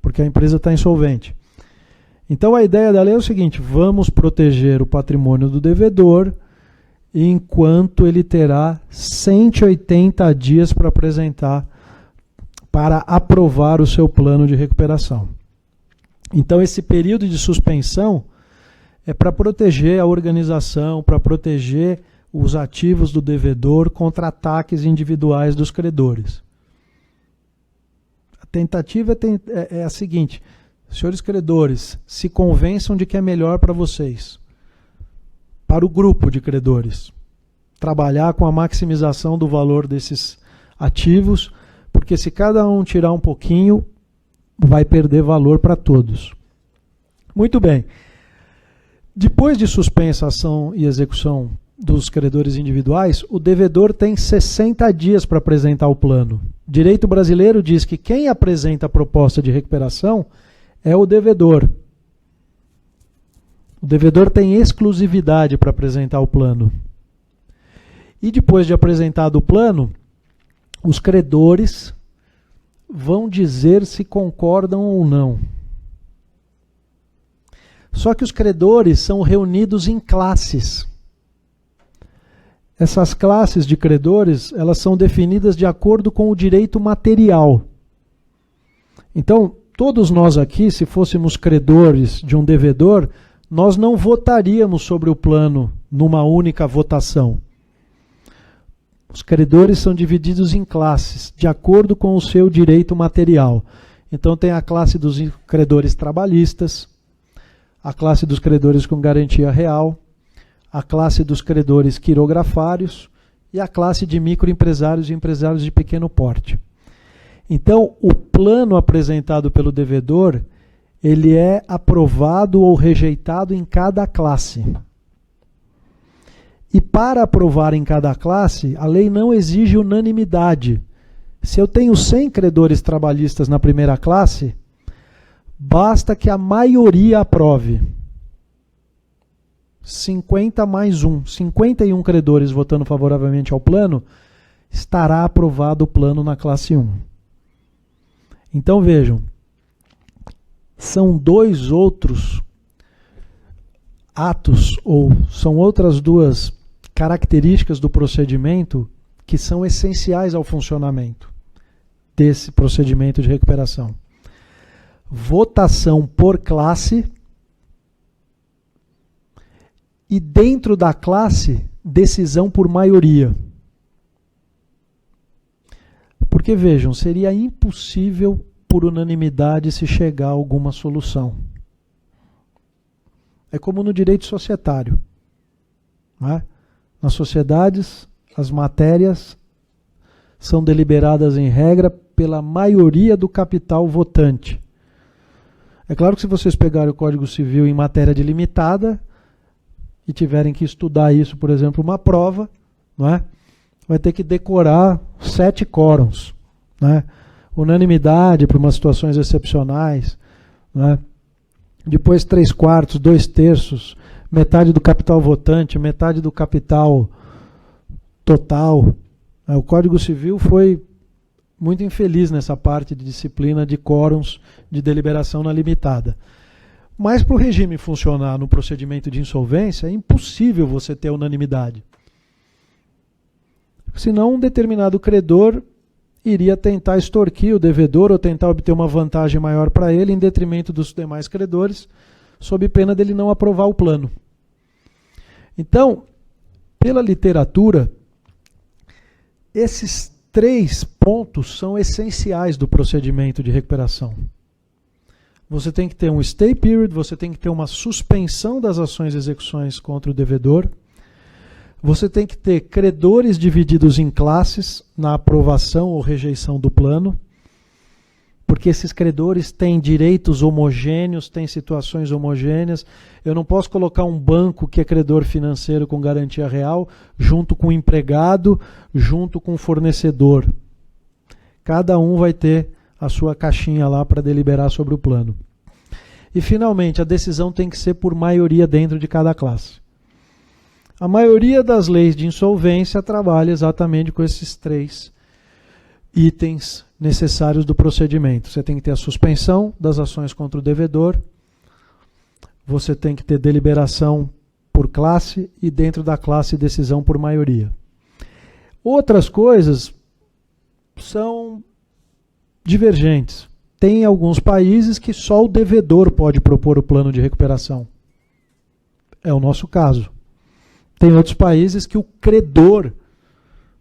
porque a empresa está insolvente. Então a ideia da lei é o seguinte: vamos proteger o patrimônio do devedor enquanto ele terá 180 dias para apresentar, para aprovar o seu plano de recuperação. Então esse período de suspensão é para proteger a organização, para proteger os ativos do devedor contra ataques individuais dos credores. A tentativa é a seguinte: senhores credores, se convençam de que é melhor para vocês, para o grupo de credores. trabalhar com a maximização do valor desses ativos, porque se cada um tirar um pouquinho, vai perder valor para todos. Muito bem. Depois de suspensa a ação e execução dos credores individuais, o devedor tem 60 dias para apresentar o plano. Direito brasileiro diz que quem apresenta a proposta de recuperação é o devedor. O devedor tem exclusividade para apresentar o plano. E depois de apresentado o plano, os credores vão dizer se concordam ou não. Só que os credores são reunidos em classes. Essas classes de credores, elas são definidas de acordo com o direito material. Então, todos nós aqui, se fôssemos credores de um devedor, nós não votaríamos sobre o plano numa única votação. Os credores são divididos em classes, de acordo com o seu direito material. Então tem a classe dos credores trabalhistas, a classe dos credores com garantia real, a classe dos credores quirografários e a classe de microempresários e empresários de pequeno porte. Então, o plano apresentado pelo devedor, ele é aprovado ou rejeitado em cada classe. E para aprovar em cada classe, a lei não exige unanimidade. Se eu tenho 100 credores trabalhistas na primeira classe, basta que a maioria aprove. 50 mais 1, 51 credores votando favoravelmente ao plano, estará aprovado o plano na classe 1. Então vejam, são dois outros atos, ou são outras duas características do procedimento que são essenciais ao funcionamento desse procedimento de recuperação. Votação por classe e dentro da classe, decisão por maioria. Porque vejam, seria impossível por unanimidade se chegar a alguma solução. É como no direito societário. Não é? Nas sociedades, as matérias são deliberadas em regra pela maioria do capital votante. É claro que se vocês pegarem o Código Civil em matéria de limitada e tiverem que estudar isso, por exemplo, uma prova, não é? Vai ter que decorar 7 quórums, não é? Unanimidade para umas situações excepcionais, não é? Depois 3/4, 2/3, metade do capital votante, metade do capital total. O Código Civil foi muito infeliz nessa parte de disciplina de quórums de deliberação na limitada. Mas para o regime funcionar no procedimento de insolvência, é impossível você ter unanimidade. Senão um determinado credor iria tentar extorquir o devedor ou tentar obter uma vantagem maior para ele em detrimento dos demais credores, sob pena dele não aprovar o plano. Então, pela literatura, esses 3 pontos são essenciais do procedimento de recuperação. Você tem que ter um stay period, você tem que ter uma suspensão das ações e execuções contra o devedor, você tem que ter credores divididos em classes na aprovação ou rejeição do plano, porque esses credores têm direitos homogêneos, têm situações homogêneas. Eu não posso colocar um banco que é credor financeiro com garantia real junto com o empregado, junto com o fornecedor. Cada um vai ter a sua caixinha lá para deliberar sobre o plano. E, finalmente, a decisão tem que ser por maioria dentro de cada classe. A maioria das leis de insolvência trabalha exatamente com esses 3 itens necessários do procedimento. Você tem que ter a suspensão das ações contra o devedor, você tem que ter deliberação por classe e dentro da classe decisão por maioria. Outras coisas são divergentes. Tem alguns países que só o devedor pode propor o plano de recuperação. É o nosso caso. Tem outros países que o credor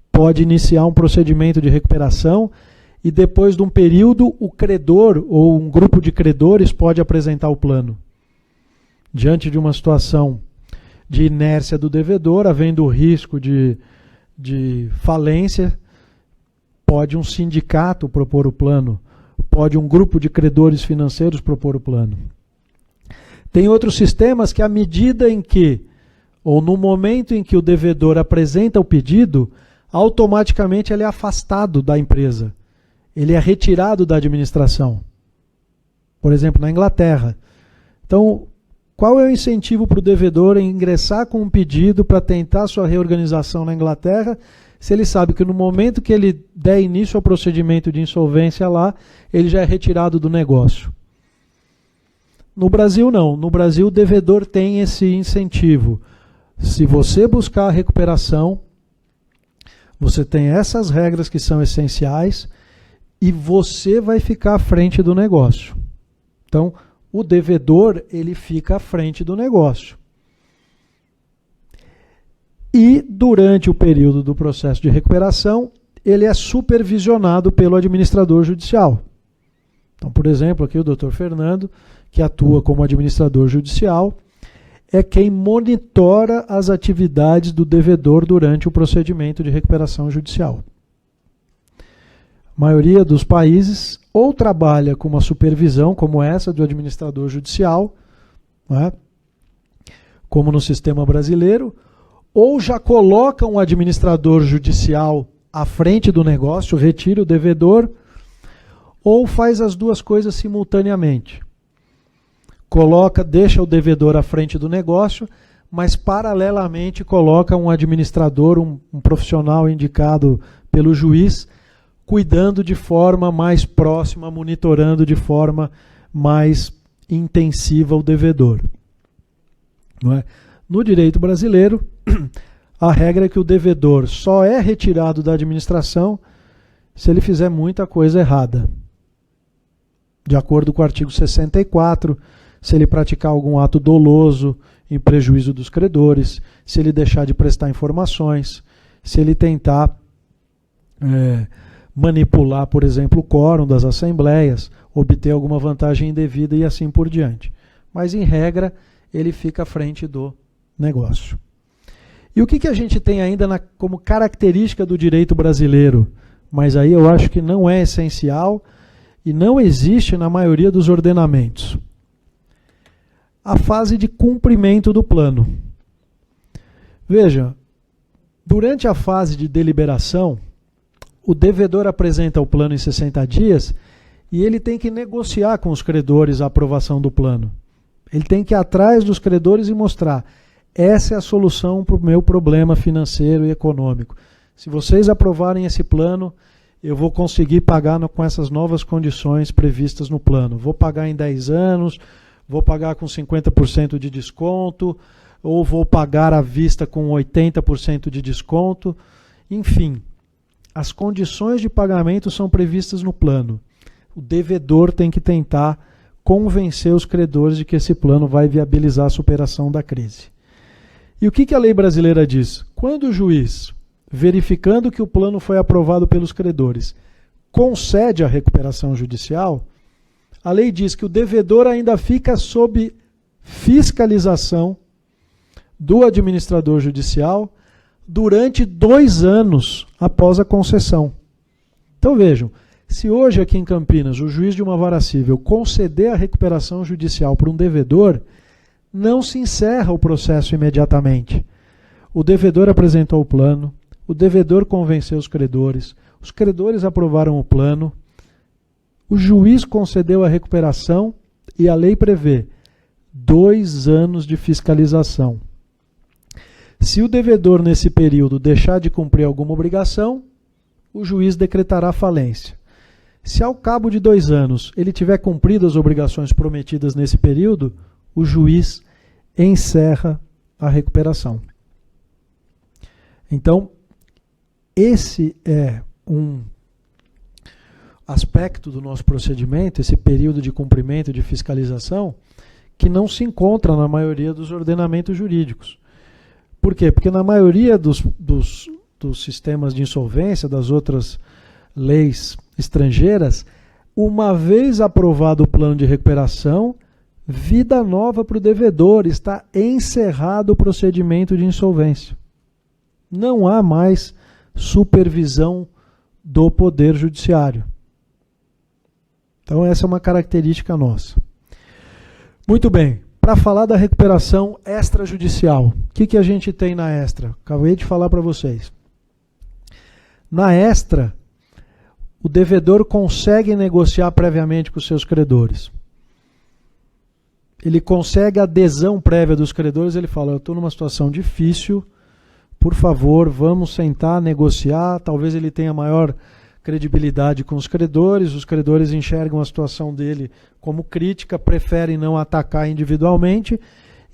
pode iniciar um procedimento de recuperação e depois de um período o credor ou um grupo de credores pode apresentar o plano. Diante de uma situação de inércia do devedor, havendo risco de falência, pode um sindicato propor o plano, pode um grupo de credores financeiros propor o plano. Tem outros sistemas que, à medida em que, ou no momento em que o devedor apresenta o pedido, automaticamente ele é afastado da empresa. Ele é retirado da administração. Por exemplo, na Inglaterra. Então, qual é o incentivo para o devedor em ingressar com um pedido para tentar sua reorganização na Inglaterra, se ele sabe que no momento que ele der início ao procedimento de insolvência lá, ele já é retirado do negócio? No Brasil, não. No Brasil, o devedor tem esse incentivo. Se você buscar a recuperação, você tem essas regras que são essenciais e você vai ficar à frente do negócio. Então, o devedor, ele fica à frente do negócio. E, durante o período do processo de recuperação, ele é supervisionado pelo administrador judicial. Então, por exemplo, aqui o Dr. Fernando, que atua como administrador judicial, é quem monitora as atividades do devedor durante o procedimento de recuperação judicial. A maioria dos países ou trabalha com uma supervisão como essa do administrador judicial, né, como no sistema brasileiro, ou já coloca um administrador judicial à frente do negócio, retira o devedor, ou faz as duas coisas simultaneamente. Deixa o devedor à frente do negócio, mas paralelamente coloca um administrador, um profissional indicado pelo juiz, cuidando de forma mais próxima, monitorando de forma mais intensiva o devedor. Não é? No direito brasileiro, a regra é que o devedor só é retirado da administração se ele fizer muita coisa errada. De acordo com o artigo 64, se ele praticar algum ato doloso em prejuízo dos credores, se ele deixar de prestar informações, se ele tentar manipular, por exemplo, o quórum das assembleias, obter alguma vantagem indevida e assim por diante. Mas, em regra, ele fica à frente do negócio. E o que a gente tem ainda como característica do direito brasileiro? Mas aí eu acho que não é essencial e não existe na maioria dos ordenamentos. A fase de cumprimento do plano. Veja, durante a fase de deliberação, o devedor apresenta o plano em 60 dias e ele tem que negociar com os credores a aprovação do plano. Ele tem que ir atrás dos credores e mostrar: essa é a solução para o meu problema financeiro e econômico. Se vocês aprovarem esse plano, eu vou conseguir pagar com essas novas condições previstas no plano. Vou pagar em 10 anos, vou pagar com 50% de desconto, ou vou pagar à vista com 80% de desconto. Enfim, as condições de pagamento são previstas no plano. O devedor tem que tentar convencer os credores de que esse plano vai viabilizar a superação da crise. E o que a lei brasileira diz? Quando o juiz, verificando que o plano foi aprovado pelos credores, concede a recuperação judicial, a lei diz que o devedor ainda fica sob fiscalização do administrador judicial durante 2 anos após a concessão. Então vejam, se hoje aqui em Campinas o juiz de uma vara civil conceder a recuperação judicial para um devedor, não se encerra o processo imediatamente. O devedor apresentou o plano, o devedor convenceu os credores aprovaram o plano, o juiz concedeu a recuperação e a lei prevê 2 anos de fiscalização. Se o devedor nesse período deixar de cumprir alguma obrigação, o juiz decretará falência. Se ao cabo de 2 anos ele tiver cumprido as obrigações prometidas nesse período, o juiz encerra a recuperação. Então, esse é um aspecto do nosso procedimento, esse período de cumprimento de fiscalização, que não se encontra na maioria dos ordenamentos jurídicos. Por quê? Porque na maioria dos sistemas de insolvência, das outras leis estrangeiras, uma vez aprovado o plano de recuperação, vida nova para o devedor, está encerrado o procedimento de insolvência. Não há mais supervisão do Poder Judiciário. Então essa é uma característica nossa. Muito bem, para falar da recuperação extrajudicial, o que a gente tem na extra? Acabei de falar para vocês. Na extra, o devedor consegue negociar previamente com os seus credores. Ele consegue a adesão prévia dos credores, ele fala, eu estou numa situação difícil, por favor, vamos sentar, negociar, talvez ele tenha maior credibilidade com os credores enxergam a situação dele como crítica, preferem não atacar individualmente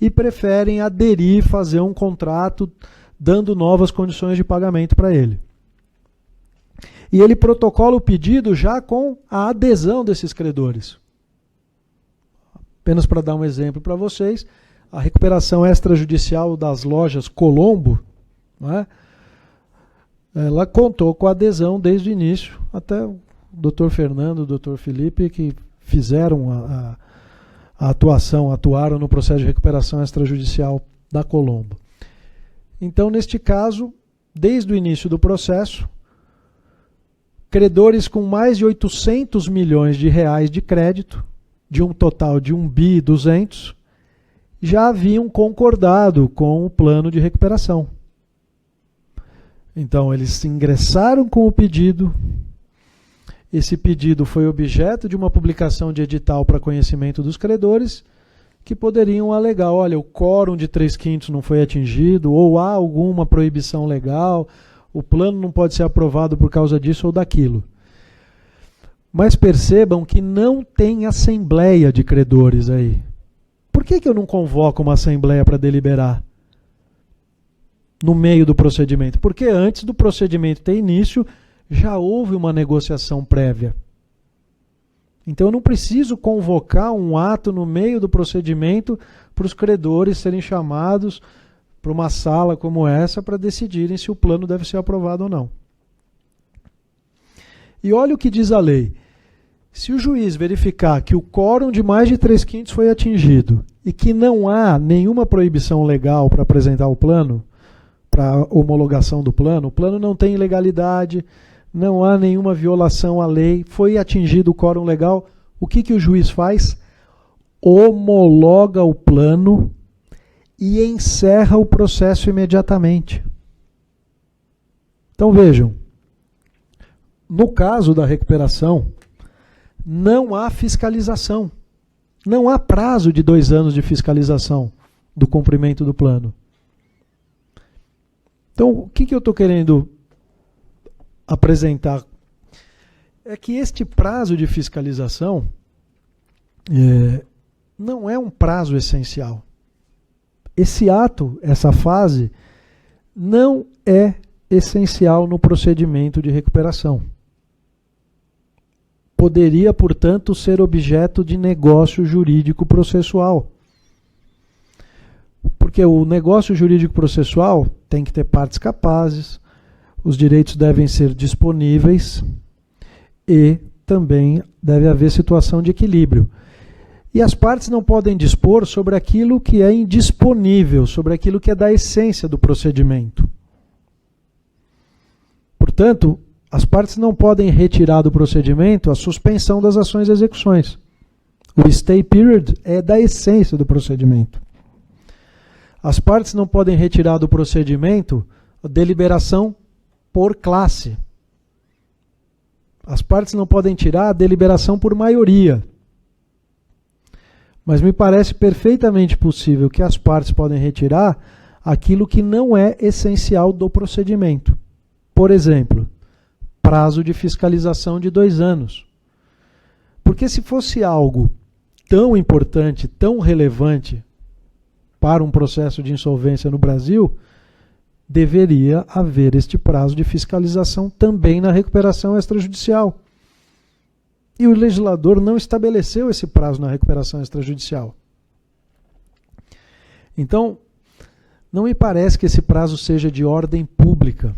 e preferem aderir, fazer um contrato, dando novas condições de pagamento para ele. E ele protocola o pedido já com a adesão desses credores. Apenas para dar um exemplo para vocês, a recuperação extrajudicial das lojas Colombo, não é? Ela contou com a adesão desde o início, até o Dr. Fernando, o Dr. Felipe, que fizeram a atuação, atuaram no processo de recuperação extrajudicial da Colombo. Então, neste caso, desde o início do processo, credores com mais de 800 milhões de reais de crédito, de um total de 1,2 bi, já haviam concordado com o plano de recuperação. Então, eles ingressaram com o pedido, esse pedido foi objeto de uma publicação de edital para conhecimento dos credores, que poderiam alegar, olha, o quórum de 3/5 não foi atingido, ou há alguma proibição legal, o plano não pode ser aprovado por causa disso ou daquilo. Mas percebam que não tem assembleia de credores aí. Por que eu não convoco uma assembleia para deliberar no meio do procedimento? Porque antes do procedimento ter início, já houve uma negociação prévia. Então eu não preciso convocar um ato no meio do procedimento para os credores serem chamados para uma sala como essa para decidirem se o plano deve ser aprovado ou não. E olha o que diz a lei. Se o juiz verificar que o quórum de mais de 3/5 foi atingido e que não há nenhuma proibição legal para apresentar o plano, para homologação do plano, o plano não tem ilegalidade, não há nenhuma violação à lei, foi atingido o quórum legal, o que o juiz faz? Homologa o plano e encerra o processo imediatamente. Então vejam, no caso da recuperação, não há fiscalização, não há prazo de 2 anos de fiscalização do cumprimento do plano. Então, o que eu estou querendo apresentar? É que este prazo de fiscalização não é um prazo essencial. Esse ato, essa fase, não é essencial no procedimento de recuperação. Poderia, portanto, ser objeto de negócio jurídico processual. Porque o negócio jurídico processual tem que ter partes capazes, os direitos devem ser disponíveis e também deve haver situação de equilíbrio. E as partes não podem dispor sobre aquilo que é indisponível, sobre aquilo que é da essência do procedimento. Portanto, as partes não podem retirar do procedimento a suspensão das ações e execuções. O stay period é da essência do procedimento. As partes não podem retirar do procedimento a deliberação por classe. As partes não podem tirar a deliberação por maioria. Mas me parece perfeitamente possível que as partes podem retirar aquilo que não é essencial do procedimento. Por exemplo, prazo de fiscalização de 2 anos. Porque se fosse algo tão importante, tão relevante para um processo de insolvência no Brasil, deveria haver este prazo de fiscalização também na recuperação extrajudicial. E o legislador não estabeleceu esse prazo na recuperação extrajudicial. Então, não me parece que esse prazo seja de ordem pública.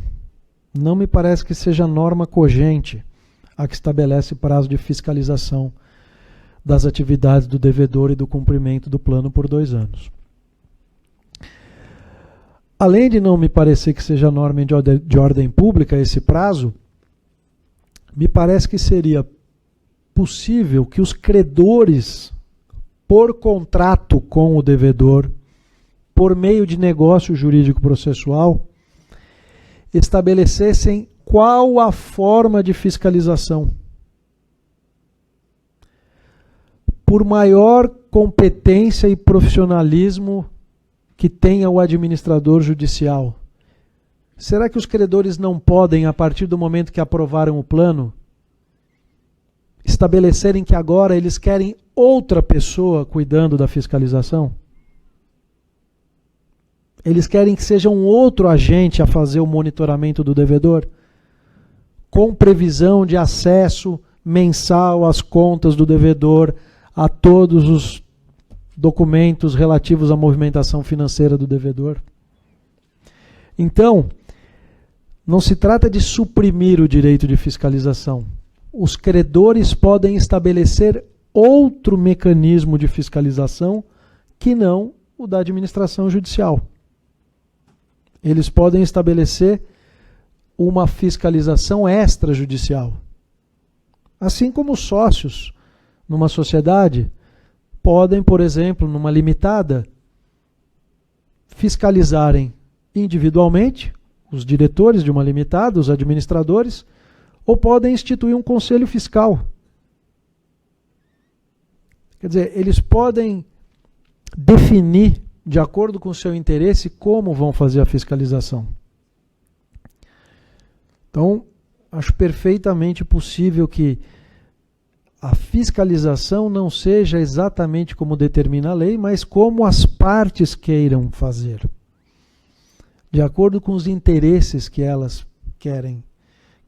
Não me parece que seja norma cogente a que estabelece prazo de fiscalização das atividades do devedor e do cumprimento do plano por 2 anos. Além de não me parecer que seja norma de ordem pública esse prazo, me parece que seria possível que os credores, por contrato com o devedor, por meio de negócio jurídico processual, estabelecessem qual a forma de fiscalização. Por maior competência e profissionalismo que tenha o administrador judicial, será que os credores não podem, a partir do momento que aprovaram o plano, estabelecerem que agora eles querem outra pessoa cuidando da fiscalização? Eles querem que seja um outro agente a fazer o monitoramento do devedor, com previsão de acesso mensal às contas do devedor, a todos os documentos relativos à movimentação financeira do devedor. Então, não se trata de suprimir o direito de fiscalização. Os credores podem estabelecer outro mecanismo de fiscalização que não o da administração judicial. Eles podem estabelecer uma fiscalização extrajudicial. Assim como os sócios numa sociedade podem, por exemplo, numa limitada, fiscalizarem individualmente os diretores de uma limitada, os administradores, ou podem instituir um conselho fiscal. Quer dizer, eles podem definir, de acordo com o seu interesse, como vão fazer a fiscalização. Então, acho perfeitamente possível que a fiscalização não seja exatamente como determina a lei, mas como as partes queiram fazer, de acordo com os interesses que elas querem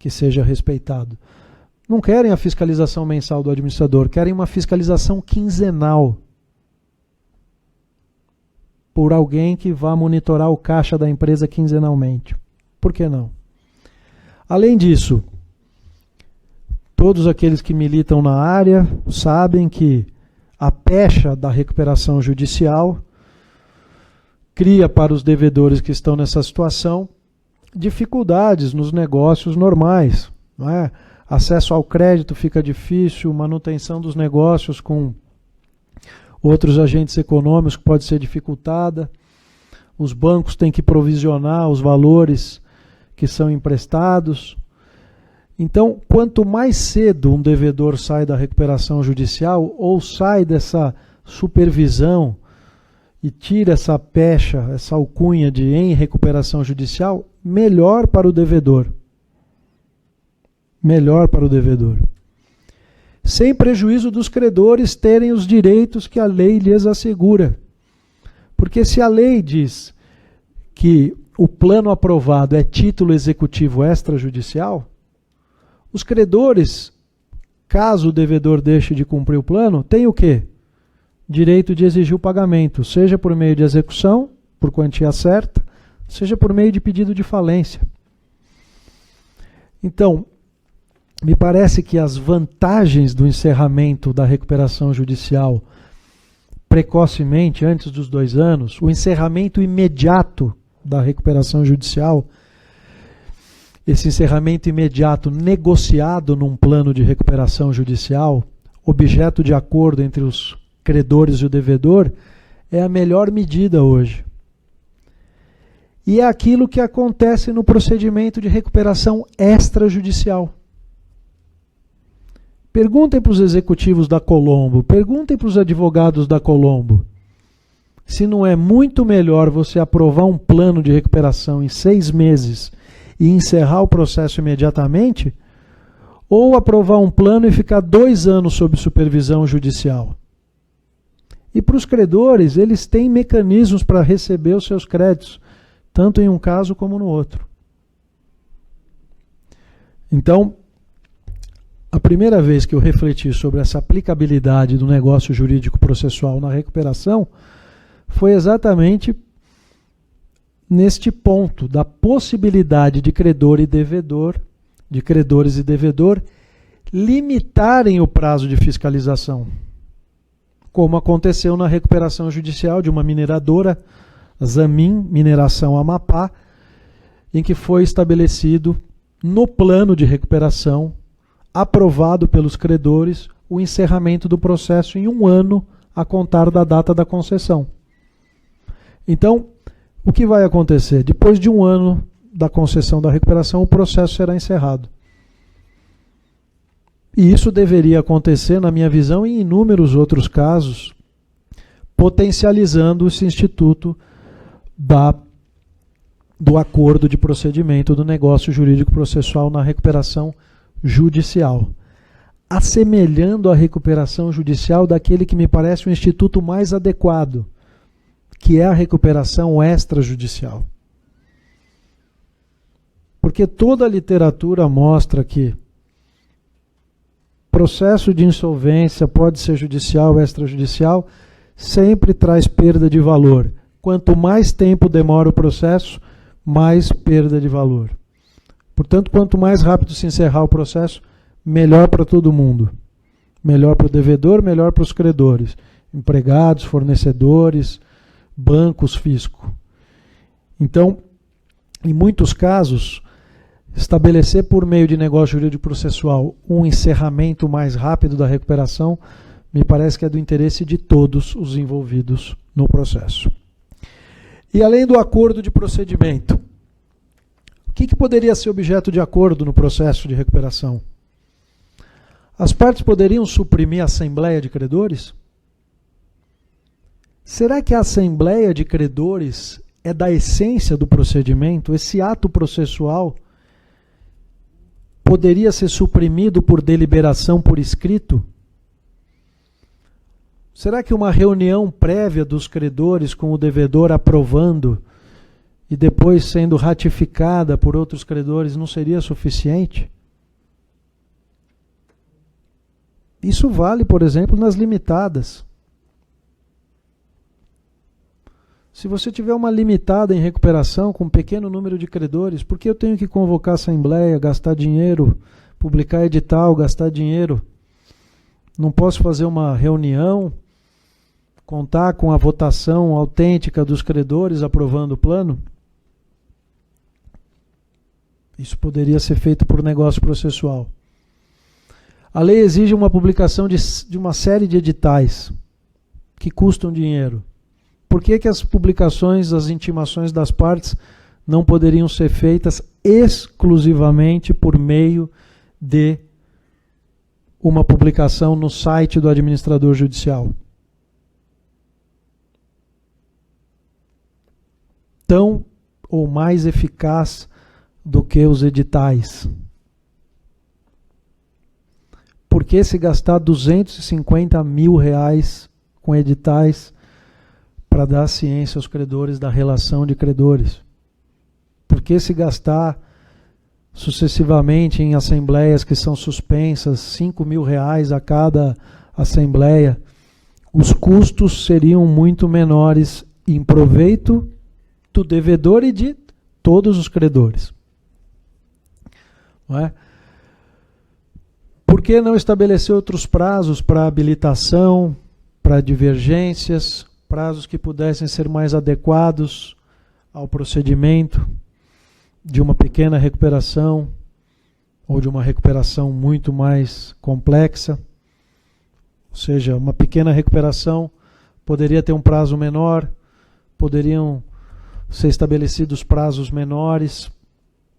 que seja respeitado. Não querem a fiscalização mensal do administrador, querem uma fiscalização quinzenal por alguém que vá monitorar o caixa da empresa quinzenalmente. Por que não? Além disso, todos aqueles que militam na área sabem que a pecha da recuperação judicial cria para os devedores que estão nessa situação dificuldades nos negócios normais, não é? Acesso ao crédito fica difícil, manutenção dos negócios com outros agentes econômicos pode ser dificultada, os bancos têm que provisionar os valores que são emprestados. Então, quanto mais cedo um devedor sai da recuperação judicial ou sai dessa supervisão e tira essa pecha, essa alcunha de em recuperação judicial, melhor para o devedor. Melhor para o devedor. Sem prejuízo dos credores terem os direitos que a lei lhes assegura. Porque se a lei diz que o plano aprovado é título executivo extrajudicial, os credores, caso o devedor deixe de cumprir o plano, têm o quê? Direito de exigir o pagamento, seja por meio de execução, por quantia certa, seja por meio de pedido de falência. Então, me parece que as vantagens do encerramento da recuperação judicial precocemente, antes dos 2 anos, o encerramento imediato da recuperação judicial, esse encerramento imediato negociado num plano de recuperação judicial, objeto de acordo entre os credores e o devedor, é a melhor medida hoje. E é aquilo que acontece no procedimento de recuperação extrajudicial. Perguntem para os executivos da Colombo, perguntem para os advogados da Colombo, se não é muito melhor você aprovar um plano de recuperação em 6 meses e encerrar o processo imediatamente, ou aprovar um plano e ficar 2 anos sob supervisão judicial. E para os credores, eles têm mecanismos para receber os seus créditos, tanto em um caso como no outro. Então, a primeira vez que eu refleti sobre essa aplicabilidade do negócio jurídico processual na recuperação foi exatamente neste ponto da possibilidade de credor e devedor, de credores e devedor, limitarem o prazo de fiscalização. como aconteceu na recuperação judicial de uma mineradora, Zamin Mineração Amapá, em que foi estabelecido no plano de recuperação, aprovado pelos credores, o encerramento do processo em 1 ano a contar da data da concessão. Então, o que vai acontecer? Depois de 1 ano da concessão da recuperação, o processo será encerrado. E isso deveria acontecer, na minha visão, em inúmeros outros casos, potencializando esse instituto do acordo de procedimento do negócio jurídico processual na recuperação judicial, assemelhando a recuperação judicial daquele que me parece o instituto mais adequado, que é a recuperação extrajudicial. Porque toda a literatura mostra que processo de insolvência, pode ser judicial ou extrajudicial, sempre traz perda de valor. Quanto mais tempo demora o processo, mais perda de valor. Portanto, quanto mais rápido se encerrar o processo, melhor para todo mundo. Melhor para o devedor, melhor para os credores, empregados, fornecedores, bancos, fisco. Então, em muitos casos, estabelecer por meio de negócio jurídico processual um encerramento mais rápido da recuperação me parece que é do interesse de todos os envolvidos no processo. E além do acordo de procedimento, o que poderia ser objeto de acordo no processo de recuperação? As partes poderiam suprimir a assembleia de credores? Será que a assembleia de credores é da essência do procedimento? Esse ato processual poderia ser suprimido por deliberação por escrito? Será que uma reunião prévia dos credores com o devedor aprovando e depois sendo ratificada por outros credores não seria suficiente? Isso vale, por exemplo, nas limitadas. Se você tiver uma limitada em recuperação com um pequeno número de credores, por que eu tenho que convocar a assembleia, gastar dinheiro, publicar edital, gastar dinheiro? Não posso fazer uma reunião, contar com a votação autêntica dos credores aprovando o plano? Isso poderia ser feito por negócio processual. A lei exige uma publicação de uma série de editais que custam dinheiro. Por que as publicações, as intimações das partes não poderiam ser feitas exclusivamente por meio de uma publicação no site do administrador judicial? Tão ou mais eficaz do que os editais. Por que se gastar R$250 mil com editais para dar ciência aos credores da relação de credores? Por que se gastar sucessivamente em assembleias que são suspensas R$5 mil a cada assembleia? Os custos seriam muito menores em proveito do devedor e de todos os credores. Não é? Por que não estabelecer outros prazos para habilitação, para divergências, prazos que pudessem ser mais adequados ao procedimento de uma pequena recuperação ou de uma recuperação muito mais complexa? Ou seja, uma pequena recuperação poderia ter um prazo menor, poderiam ser estabelecidos prazos menores,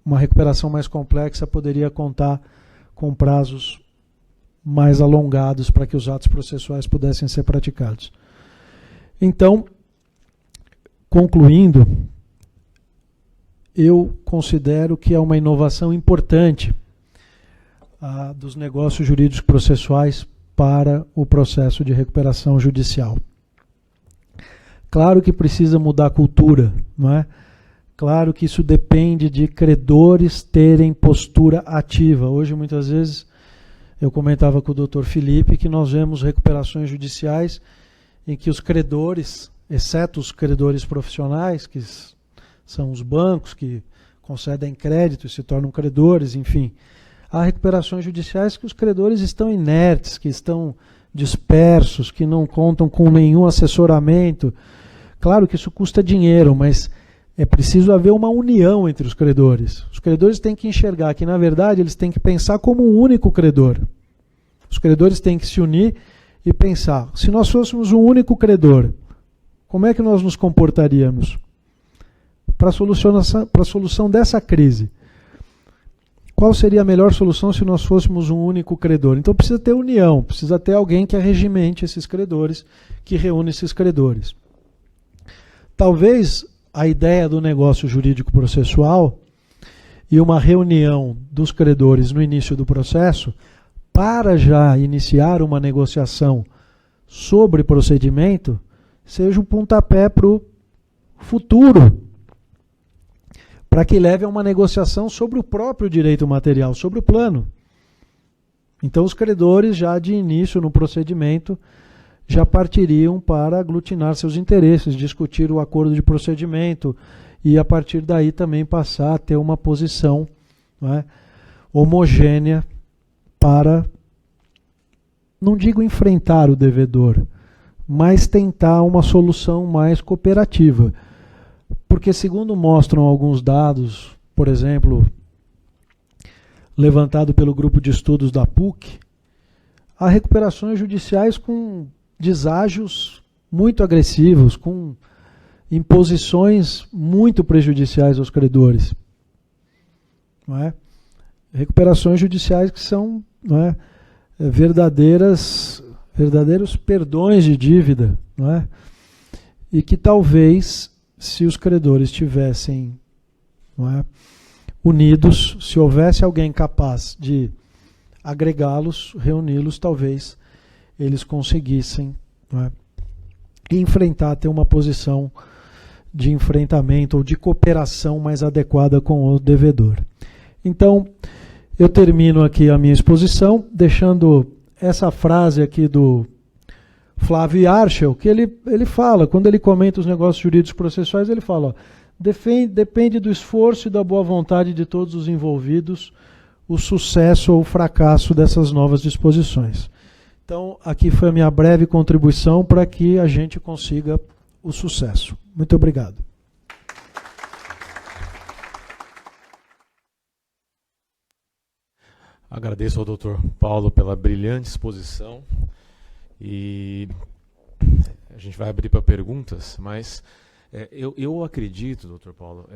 uma recuperação mais complexa poderia contar com prazos mais alongados para que os atos processuais pudessem ser praticados. Então, concluindo, eu considero que é uma inovação importante dos negócios jurídicos processuais para o processo de recuperação judicial. Claro que precisa mudar a cultura, não é? Claro que isso depende de credores terem postura ativa. Hoje, muitas vezes, eu comentava com o Dr. Felipe que nós vemos recuperações judiciais em que os credores, exceto os credores profissionais, que são os bancos que concedem crédito e se tornam credores, enfim, há recuperações judiciais que os credores estão inertes, que estão dispersos, que não contam com nenhum assessoramento. Claro que isso custa dinheiro, mas é preciso haver uma união entre os credores. Os credores têm que enxergar que, na verdade, eles têm que pensar como um único credor. Os credores têm que se unir e pensar, se nós fôssemos um único credor, como é que nós nos comportaríamos para a solução dessa crise? Qual seria a melhor solução se nós fôssemos um único credor? Então precisa ter união, precisa ter alguém que arregimente esses credores, que reúne esses credores. Talvez a ideia do negócio jurídico processual e uma reunião dos credores no início do processo, para já iniciar uma negociação sobre procedimento, seja um pontapé para o futuro, para que leve a uma negociação sobre o próprio direito material, sobre o plano. Então os credores já de início no procedimento já partiriam para aglutinar seus interesses, discutir o acordo de procedimento e a partir daí também passar a ter uma posição, não é, homogênea para, não digo enfrentar o devedor, mas tentar uma solução mais cooperativa. Porque, segundo mostram alguns dados, por exemplo, levantado pelo grupo de estudos da PUC, há recuperações judiciais com deságios muito agressivos, com imposições muito prejudiciais aos credores. Não é? Recuperações judiciais que são, não é, verdadeiros perdões de dívida, não é? E que talvez, se os credores estivessem, não é, unidos, se houvesse alguém capaz de agregá-los, reuni-los, talvez eles conseguissem, não é, enfrentar, ter uma posição de enfrentamento ou de cooperação mais adequada com o devedor. Então, eu termino aqui a minha exposição, deixando essa frase aqui do Flávio Archel, que ele fala, quando ele comenta os negócios jurídicos processuais, ele fala, ó, depende do esforço e da boa vontade de todos os envolvidos o sucesso ou o fracasso dessas novas disposições. Então, aqui foi a minha breve contribuição para que a gente consiga o sucesso. Muito obrigado. Agradeço ao Dr. Paulo pela brilhante exposição e a gente vai abrir para perguntas, mas eu acredito, Dr. Paulo,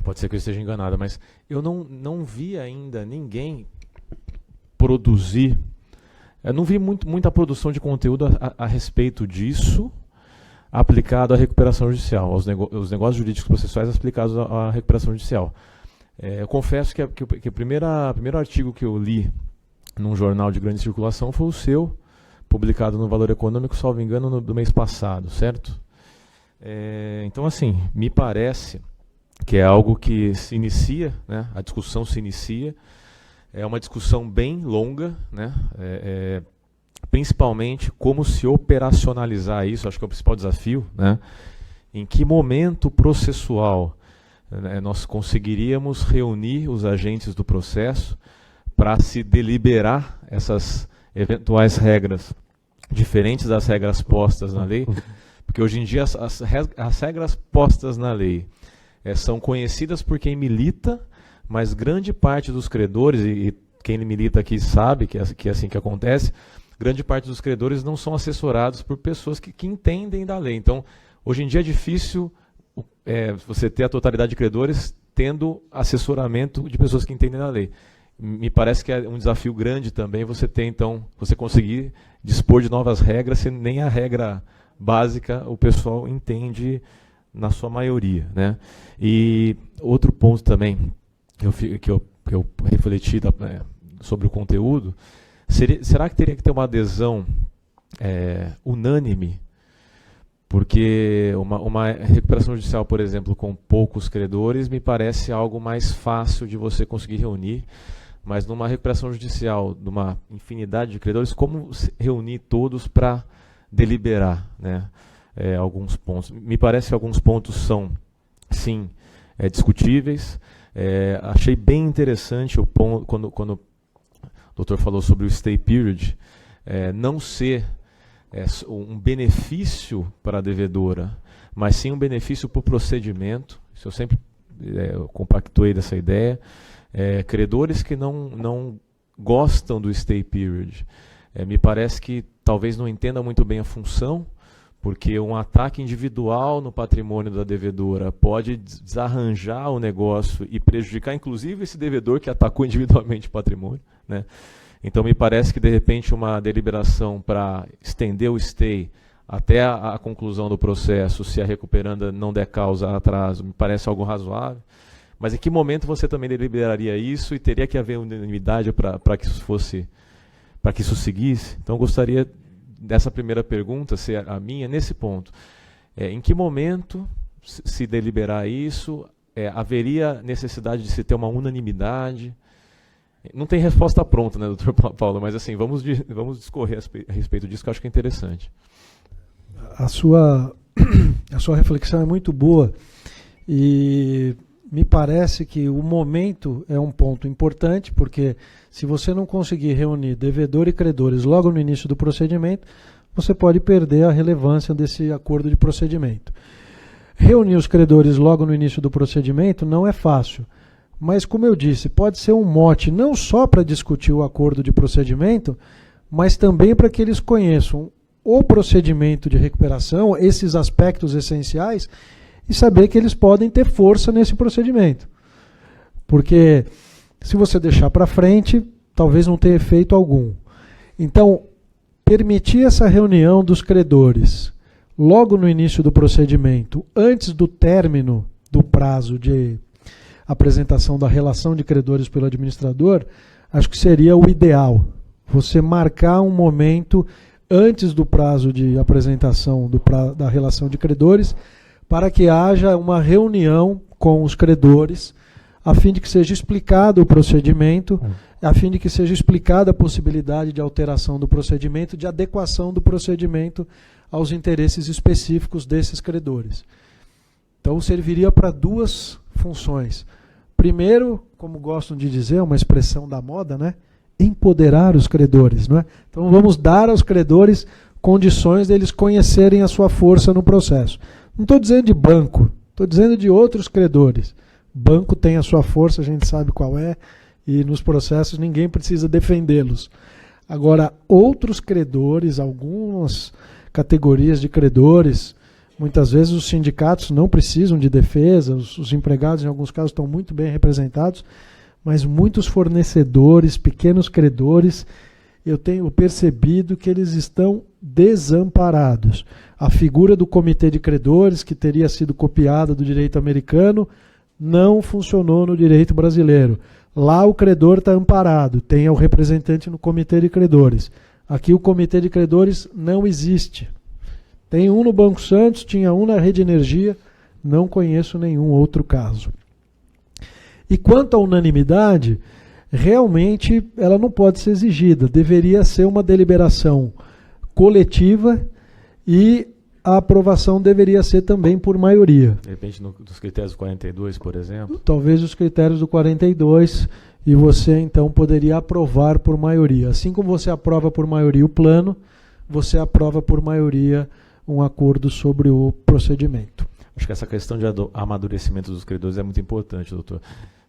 pode ser que eu esteja enganado, mas eu não vi ainda ninguém produzir, eu não vi muita produção de conteúdo a respeito disso aplicado à recuperação judicial, aos negócios jurídicos processuais aplicados à recuperação judicial. Eu confesso que o primeiro artigo que eu li num jornal de grande circulação foi o seu, publicado no Valor Econômico, salvo engano, do mês passado, certo? Então, assim, me parece que é algo que se inicia, né? A discussão se inicia, é uma discussão bem longa, né? Principalmente como se operacionalizar isso, acho que é o principal desafio, né? Em que momento processual nós conseguiríamos reunir os agentes do processo para se deliberar essas eventuais regras diferentes das regras postas na lei, porque hoje em dia as regras postas na lei são conhecidas por quem milita, mas grande parte dos credores, e quem milita aqui sabe que é assim que acontece, grande parte dos credores não são assessorados por pessoas que entendem da lei. Então, hoje em dia é difícil você ter a totalidade de credores tendo assessoramento de pessoas que entendem da lei. Me parece que é um desafio grande também você ter, então, você conseguir dispor de novas regras, se nem a regra básica o pessoal entende na sua maioria, né? E outro ponto também que eu refleti sobre o conteúdo, será que teria que ter uma adesão unânime? Porque uma recuperação judicial, por exemplo, com poucos credores, me parece algo mais fácil de você conseguir reunir, mas numa recuperação judicial, de uma infinidade de credores, como reunir todos para deliberar, né? Alguns pontos. Me parece que alguns pontos são, sim, discutíveis. Achei bem interessante o ponto, quando o doutor falou sobre o stay period, não ser um benefício para a devedora, mas sim um benefício para o procedimento. Isso eu sempre compactuei dessa ideia. Credores que não gostam do stay period, me parece que talvez não entendam muito bem a função, porque um ataque individual no patrimônio da devedora pode desarranjar o negócio e prejudicar, inclusive, esse devedor que atacou individualmente o patrimônio, né? Então, me parece que, de repente, uma deliberação para estender o stay até a conclusão do processo, se a recuperanda não der causa a atraso, me parece algo razoável. Mas em que momento você também deliberaria isso e teria que haver unanimidade para que isso fosse, para que isso seguisse? Então, eu gostaria dessa primeira pergunta ser a minha nesse ponto. Em que momento, se deliberar isso, haveria necessidade de se ter uma unanimidade? Não tem resposta pronta, né, doutor Paulo, mas assim, vamos discorrer a respeito disso, que eu acho que é interessante. A sua reflexão é muito boa e me parece que o momento é um ponto importante, porque se você não conseguir reunir devedor e credores logo no início do procedimento, você pode perder a relevância desse acordo de procedimento. Reunir os credores logo no início do procedimento não é fácil, mas, como eu disse, pode ser um mote não só para discutir o acordo de procedimento, mas também para que eles conheçam o procedimento de recuperação, esses aspectos essenciais, e saber que eles podem ter força nesse procedimento. Porque se você deixar para frente, talvez não tenha efeito algum. Então, permitir essa reunião dos credores logo no início do procedimento, antes do término do prazo de apresentação da relação de credores pelo administrador, acho que seria o ideal. Você marcar um momento antes do prazo de apresentação da relação de credores, para que haja uma reunião com os credores, a fim de que seja explicado o procedimento, a fim de que seja explicada a possibilidade de alteração do procedimento, de adequação do procedimento aos interesses específicos desses credores. Então, serviria para duas funções. Primeiro, como gostam de dizer, uma expressão da moda, né? Empoderar os credores, não é? Então, vamos dar aos credores condições deles conhecerem a sua força no processo. Não estou dizendo de banco, estou dizendo de outros credores. Banco tem a sua força, a gente sabe qual é, e nos processos ninguém precisa defendê-los. Agora, outros credores, algumas categorias de credores, muitas vezes os sindicatos não precisam de defesa, os empregados em alguns casos estão muito bem representados, mas muitos fornecedores, pequenos credores, eu tenho percebido que eles estão desamparados. A figura do comitê de credores, que teria sido copiada do direito americano, não funcionou no direito brasileiro. Lá o credor está amparado, tem o representante no comitê de credores. Aqui o comitê de credores não existe. Tem um no Banco Santos, tinha um na Rede Energia, não conheço nenhum outro caso. E quanto à unanimidade, realmente ela não pode ser exigida, deveria ser uma deliberação coletiva e a aprovação deveria ser também por maioria. De repente, dos critérios do 42, por exemplo? Talvez os critérios do 42, e você então poderia aprovar por maioria. Assim como você aprova por maioria o plano, você aprova por maioria um acordo sobre o procedimento. Acho que essa questão de amadurecimento dos credores é muito importante, doutor.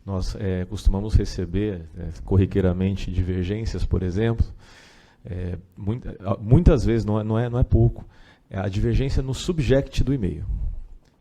Nós costumamos receber corriqueiramente divergências, por exemplo, muitas vezes, não é pouco, a divergência no subject do e-mail.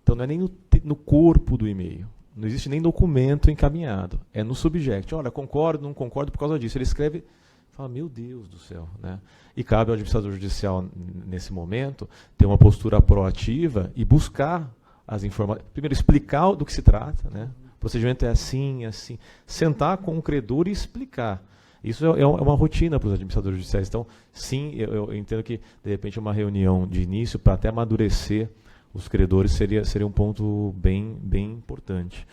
Então não é nem no corpo do e-mail, não existe nem documento encaminhado, é no subject. Olha, concordo, não concordo por causa disso. Ele escreve, fala, meu Deus do céu, né? E cabe ao administrador judicial, nesse momento, ter uma postura proativa e buscar as informações. Primeiro, explicar do que se trata, né? O procedimento é assim, assim. Sentar com o credor e explicar. Isso é uma rotina para os administradores judiciais. Então, sim, eu entendo que, de repente, uma reunião de início para até amadurecer os credores seria um ponto bem importante.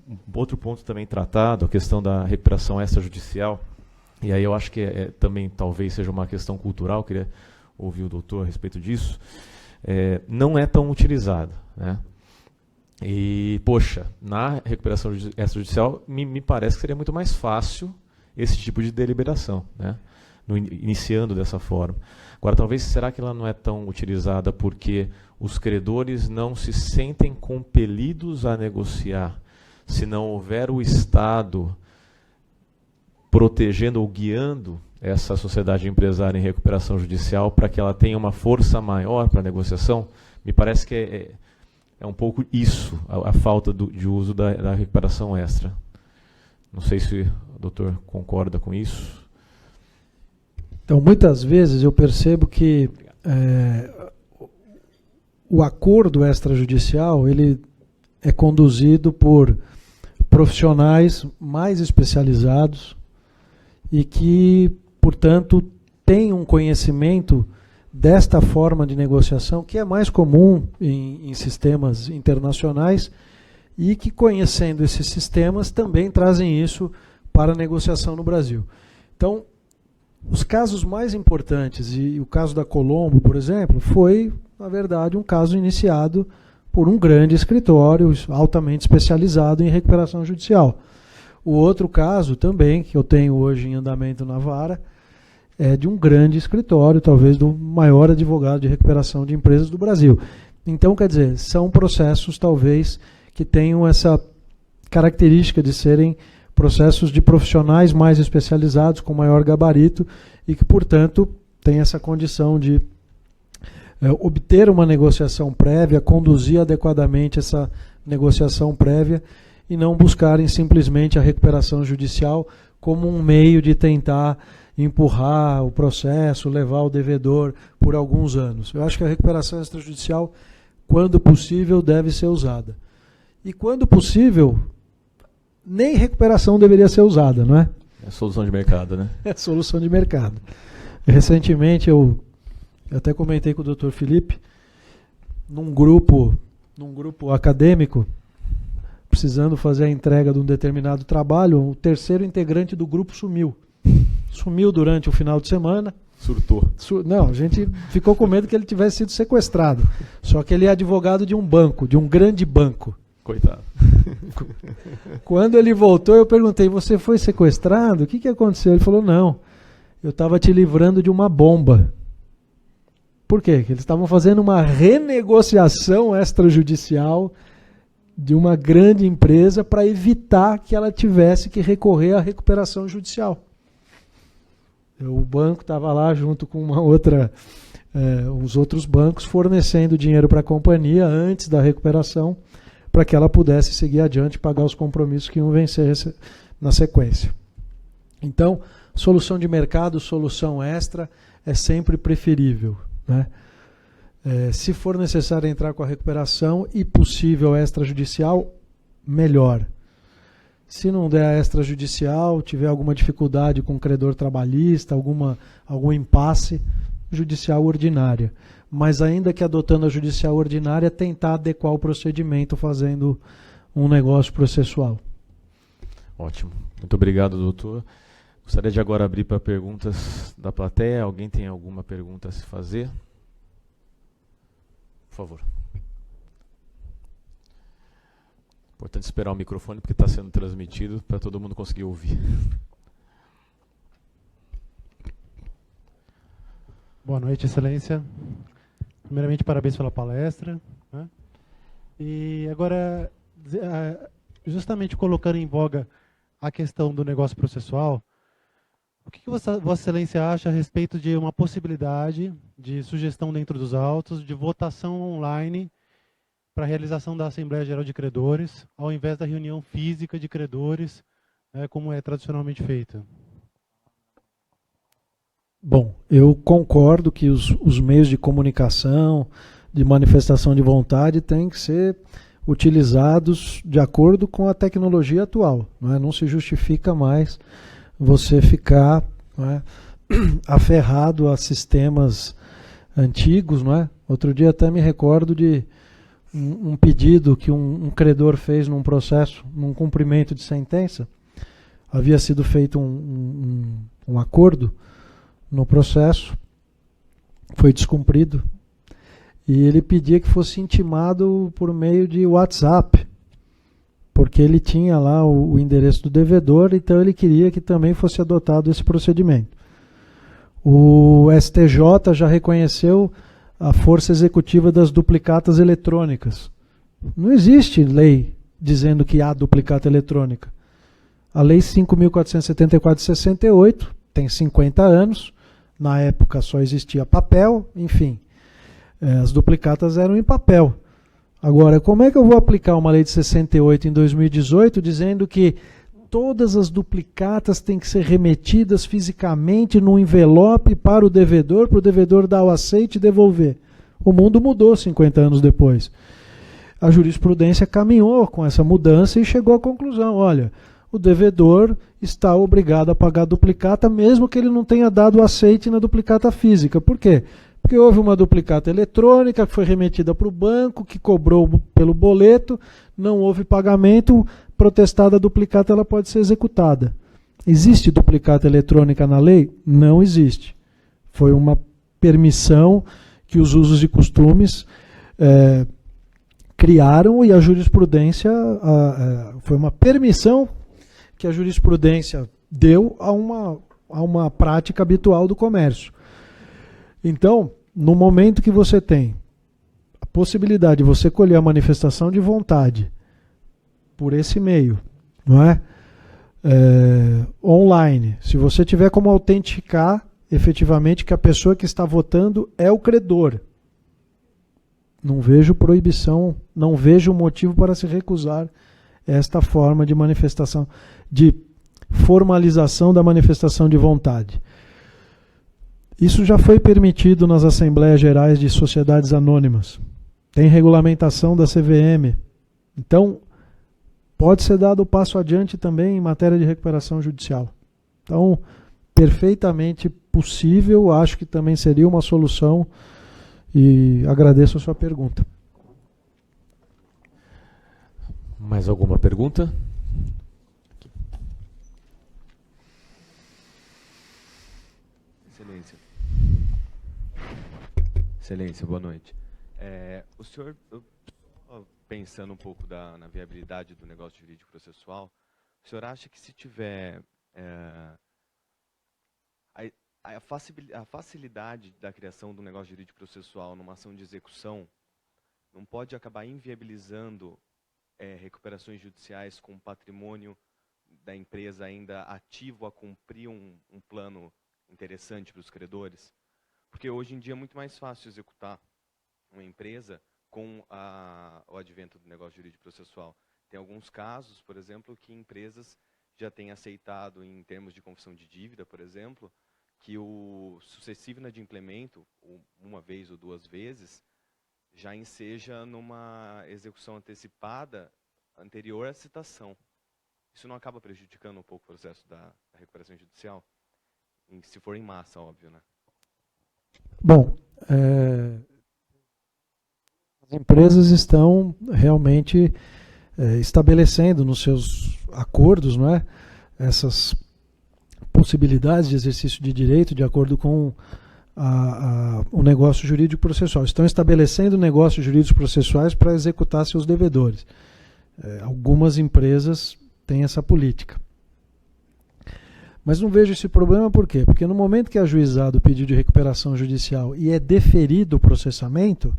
Um outro ponto também tratado, a questão da recuperação extrajudicial. E aí eu acho que também talvez seja uma questão cultural, queria ouvir o doutor a respeito disso. Não é tão utilizada, né? E, poxa, na recuperação extrajudicial, me parece que seria muito mais fácil esse tipo de deliberação, né? iniciando dessa forma. Agora, talvez, será que ela não é tão utilizada porque os credores não se sentem compelidos a negociar? Se não houver o Estado protegendo ou guiando essa sociedade empresária em recuperação judicial para que ela tenha uma força maior para a negociação, me parece que é um pouco isso, a falta de uso da recuperação extra. Não sei se o doutor concorda com isso. Então, muitas vezes eu percebo que o acordo extrajudicial ele é conduzido por profissionais mais especializados e que, portanto, têm um conhecimento desta forma de negociação que é mais comum em sistemas internacionais e que, conhecendo esses sistemas, também trazem isso para a negociação no Brasil. Então, os casos mais importantes, e o caso da Colombo, por exemplo, foi, na verdade, um caso iniciado por um grande escritório altamente especializado em recuperação judicial. O outro caso também, que eu tenho hoje em andamento na vara, é de um grande escritório, talvez do maior advogado de recuperação de empresas do Brasil. Então, quer dizer, são processos, talvez, que tenham essa característica de serem processos de profissionais mais especializados, com maior gabarito, e que, portanto, têm essa condição de obter uma negociação prévia, conduzir adequadamente essa negociação prévia, e não buscarem simplesmente a recuperação judicial como um meio de tentar empurrar o processo, levar o devedor por alguns anos. Eu acho que a recuperação extrajudicial, quando possível, deve ser usada. E quando possível, nem recuperação deveria ser usada, não é? É solução de mercado, né? É solução de mercado. Recentemente eu até comentei com o Dr. Felipe, num grupo acadêmico, precisando fazer a entrega de um determinado trabalho, o terceiro integrante do grupo sumiu. Sumiu durante o final de semana. Surtou. Não, a gente ficou com medo que ele tivesse sido sequestrado. Só que ele é advogado de um banco, de um grande banco. Coitado. Quando ele voltou, eu perguntei, você foi sequestrado? O que aconteceu? Ele falou, não, eu estava te livrando de uma bomba. Por quê? Porque eles estavam fazendo uma renegociação extrajudicial de uma grande empresa para evitar que ela tivesse que recorrer à recuperação judicial. O banco estava lá junto com uns outros bancos fornecendo dinheiro para a companhia antes da recuperação, para que ela pudesse seguir adiante e pagar os compromissos que iam vencer na sequência. Então, solução de mercado, solução extra é sempre preferível, né? Se for necessário entrar com a recuperação e possível extrajudicial, melhor. Se não der a extrajudicial, tiver alguma dificuldade com o credor trabalhista, algum impasse, judicial ordinária. Mas ainda que adotando a judicial ordinária, tentar adequar o procedimento fazendo um negócio processual. Ótimo. Muito obrigado, doutor. Gostaria de agora abrir para perguntas da plateia. Alguém tem alguma pergunta a se fazer? Por favor. Importante esperar o microfone porque está sendo transmitido para todo mundo conseguir ouvir. Boa noite, Excelência. Primeiramente, parabéns pela palestra, né? E agora, justamente colocando em voga a questão do negócio processual, o que Vossa Excelência acha a respeito de uma possibilidade de sugestão dentro dos autos, de votação online para a realização da Assembleia Geral de Credores, ao invés da reunião física de credores, como é tradicionalmente feita? Bom, eu concordo que os meios de comunicação, de manifestação de vontade, têm que ser utilizados de acordo com a tecnologia atual. Não se justifica mais você ficar aferrado a sistemas antigos. Outro dia até me recordo de um pedido que um credor fez num processo, num cumprimento de sentença. Havia sido feito um acordo no processo, foi descumprido, e ele pedia que fosse intimado por meio de WhatsApp, porque ele tinha lá o endereço do devedor, então ele queria que também fosse adotado esse procedimento. O STJ já reconheceu a força executiva das duplicatas eletrônicas. Não existe lei dizendo que há duplicata eletrônica. A Lei 5.474 de 68 tem 50 anos, na época só existia papel, enfim. As duplicatas eram em papel. Agora, como é que eu vou aplicar uma lei de 68 em 2018 dizendo que todas as duplicatas têm que ser remetidas fisicamente num envelope para o devedor dar o aceite e devolver? O mundo mudou 50 anos depois. A jurisprudência caminhou com essa mudança e chegou à conclusão, olha, o devedor está obrigado a pagar a duplicata mesmo que ele não tenha dado o aceite na duplicata física. Por quê? Porque houve uma duplicata eletrônica que foi remetida para o banco, que cobrou pelo boleto, não houve pagamento, protestada a duplicata, ela pode ser executada. Existe duplicata eletrônica na lei? Não existe. Foi uma permissão que os usos e costumes criaram e a jurisprudência, foi uma permissão que a jurisprudência deu a uma prática habitual do comércio. Então, no momento que você tem a possibilidade de você colher a manifestação de vontade por esse meio, não é? Online, se você tiver como autenticar efetivamente que a pessoa que está votando é o credor, não vejo proibição, não vejo motivo para se recusar esta forma de manifestação, de formalização da manifestação de vontade. Isso já foi permitido nas Assembleias Gerais de Sociedades Anônimas. Tem regulamentação da CVM. Então, pode ser dado o passo adiante também em matéria de recuperação judicial. Então, perfeitamente possível, acho que também seria uma solução e agradeço a sua pergunta. Mais alguma pergunta? Excelência, boa noite. O senhor, pensando um pouco na viabilidade do negócio jurídico processual, o senhor acha que se tiver a facilidade da criação do negócio jurídico processual numa ação de execução não pode acabar inviabilizando recuperações judiciais com patrimônio da empresa ainda ativo a cumprir um plano interessante para os credores? Porque hoje em dia é muito mais fácil executar uma empresa com o advento do negócio jurídico processual. Tem alguns casos, por exemplo, que empresas já têm aceitado, em termos de confissão de dívida, por exemplo, que o sucessivo inadimplemento, uma vez ou duas vezes, já enseja numa execução antecipada anterior à citação. Isso não acaba prejudicando um pouco o processo da recuperação judicial? Se for em massa, óbvio, né? Bom, as empresas estão realmente estabelecendo nos seus acordos, não é, essas possibilidades de exercício de direito de acordo com o negócio jurídico processual. Estão estabelecendo negócios jurídicos processuais para executar seus devedores. Algumas empresas têm essa política. Mas não vejo esse problema por quê? Porque no momento que é ajuizado o pedido de recuperação judicial e é deferido o processamento,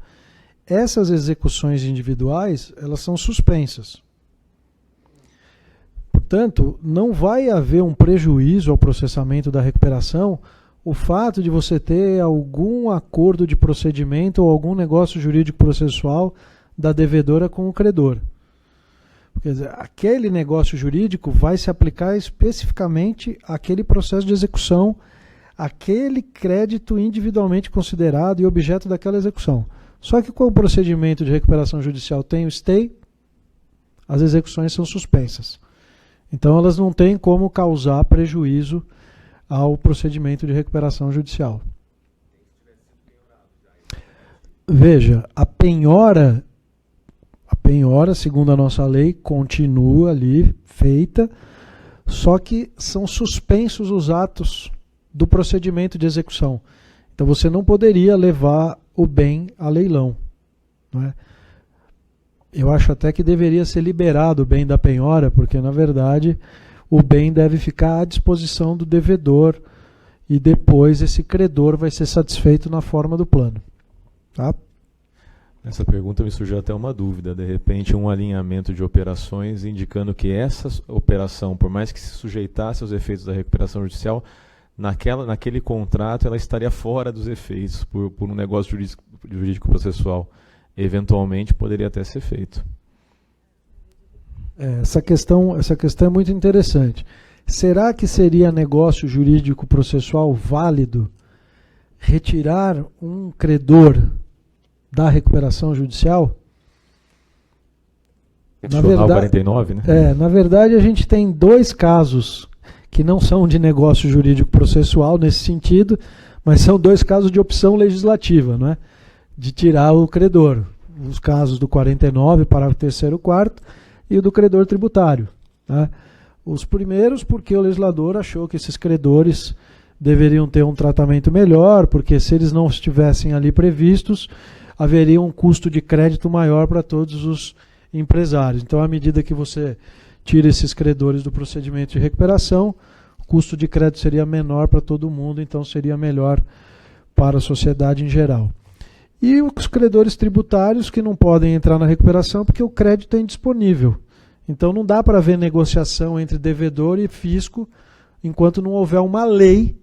essas execuções individuais, elas são suspensas. Portanto, não vai haver um prejuízo ao processamento da recuperação o fato de você ter algum acordo de procedimento ou algum negócio jurídico processual da devedora com o credor. Quer dizer, aquele negócio jurídico vai se aplicar especificamente àquele processo de execução, aquele crédito individualmente considerado e objeto daquela execução. Só que com o procedimento de recuperação judicial tem o stay, as execuções são suspensas. Então elas não têm como causar prejuízo ao procedimento de recuperação judicial. Veja, a penhora, segundo a nossa lei, continua ali feita, só que são suspensos os atos do procedimento de execução. Então você não poderia levar o bem a leilão, não é? Eu acho até que deveria ser liberado o bem da penhora, porque na verdade o bem deve ficar à disposição do devedor e depois esse credor vai ser satisfeito na forma do plano. Tá? Nessa pergunta me surgiu até uma dúvida, de repente um alinhamento de operações indicando que essa operação, por mais que se sujeitasse aos efeitos da recuperação judicial, naquele contrato ela estaria fora dos efeitos por um negócio jurídico processual. Eventualmente poderia até ser feito. Essa questão é muito interessante. Será que seria negócio jurídico processual válido retirar um credor da recuperação judicial? Na verdade, 49, né? Na verdade, a gente tem 2 casos que não são de negócio jurídico processual nesse sentido, mas são 2 casos de opção legislativa, não é? De tirar o credor. Os casos do 49, parágrafo 3º e 4º, e o do credor tributário. Né? Os primeiros porque o legislador achou que esses credores deveriam ter um tratamento melhor, porque se eles não estivessem ali previstos, haveria um custo de crédito maior para todos os empresários. Então, à medida que você tira esses credores do procedimento de recuperação, o custo de crédito seria menor para todo mundo, então seria melhor para a sociedade em geral. E os credores tributários que não podem entrar na recuperação porque o crédito é indisponível. Então não dá para haver negociação entre devedor e fisco enquanto não houver uma lei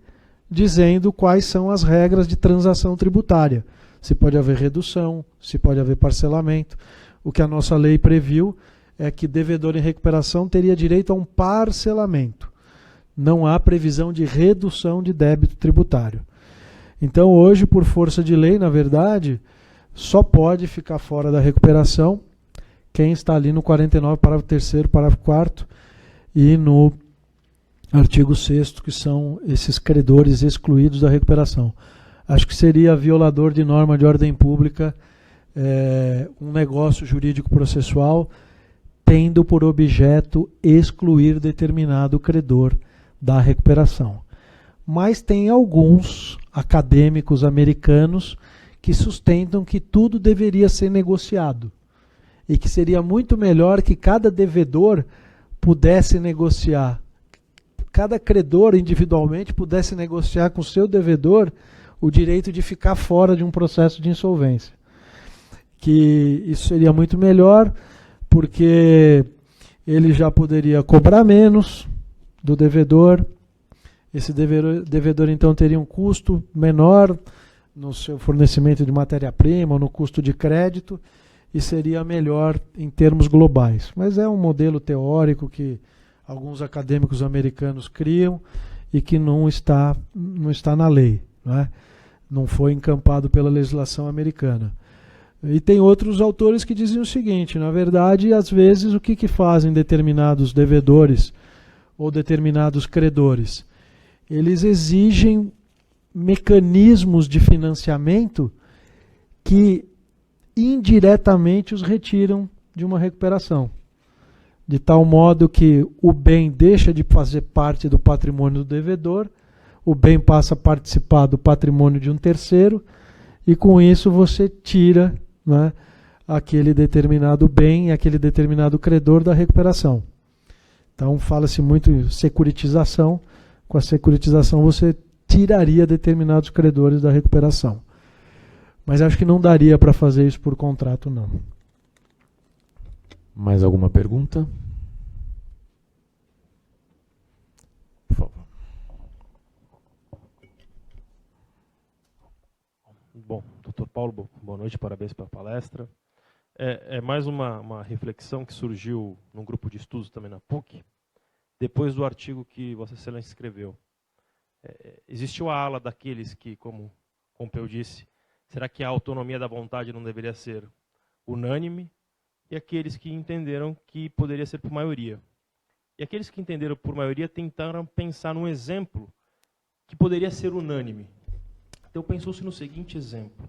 dizendo quais são as regras de transação tributária. Se pode haver redução, se pode haver parcelamento. O que a nossa lei previu é que devedor em recuperação teria direito a um parcelamento. Não há previsão de redução de débito tributário. Então hoje, por força de lei, na verdade, só pode ficar fora da recuperação quem está ali no 49, parágrafo 3º, parágrafo 4º e no artigo 6º, que são esses credores excluídos da recuperação. Acho que seria violador de norma de ordem pública um negócio jurídico processual tendo por objeto excluir determinado credor da recuperação. Mas tem alguns acadêmicos americanos que sustentam que tudo deveria ser negociado e que seria muito melhor que cada devedor pudesse negociar, cada credor individualmente pudesse negociar com o seu devedor o direito de ficar fora de um processo de insolvência. Que isso seria muito melhor porque ele já poderia cobrar menos do devedor. Esse devedor, então, teria um custo menor no seu fornecimento de matéria-prima ou no custo de crédito e seria melhor em termos globais. Mas é um modelo teórico que alguns acadêmicos americanos criam e que não está na lei, não é? Não foi encampado pela legislação americana. E tem outros autores que dizem o seguinte: na verdade, às vezes, o que fazem determinados devedores ou determinados credores? Eles exigem mecanismos de financiamento que indiretamente os retiram de uma recuperação. De tal modo que o bem deixa de fazer parte do patrimônio do devedor, o bem passa a participar do patrimônio de um terceiro, e com isso você tira, né, aquele determinado bem, aquele determinado credor da recuperação. Então fala-se muito em securitização. Com a securitização você tiraria determinados credores da recuperação. Mas acho que não daria para fazer isso por contrato, não. Mais alguma pergunta? Por favor. Bom, doutor Paulo, boa noite, parabéns pela palestra. É mais uma reflexão que surgiu num grupo de estudos também na PUC, depois do artigo que Vossa Excelência escreveu. Existiu a ala daqueles que, como Pompeu disse, será que a autonomia da vontade não deveria ser unânime? E aqueles que entenderam que poderia ser por maioria. E aqueles que entenderam por maioria tentaram pensar num exemplo que poderia ser unânime. Então pensou-se no seguinte exemplo.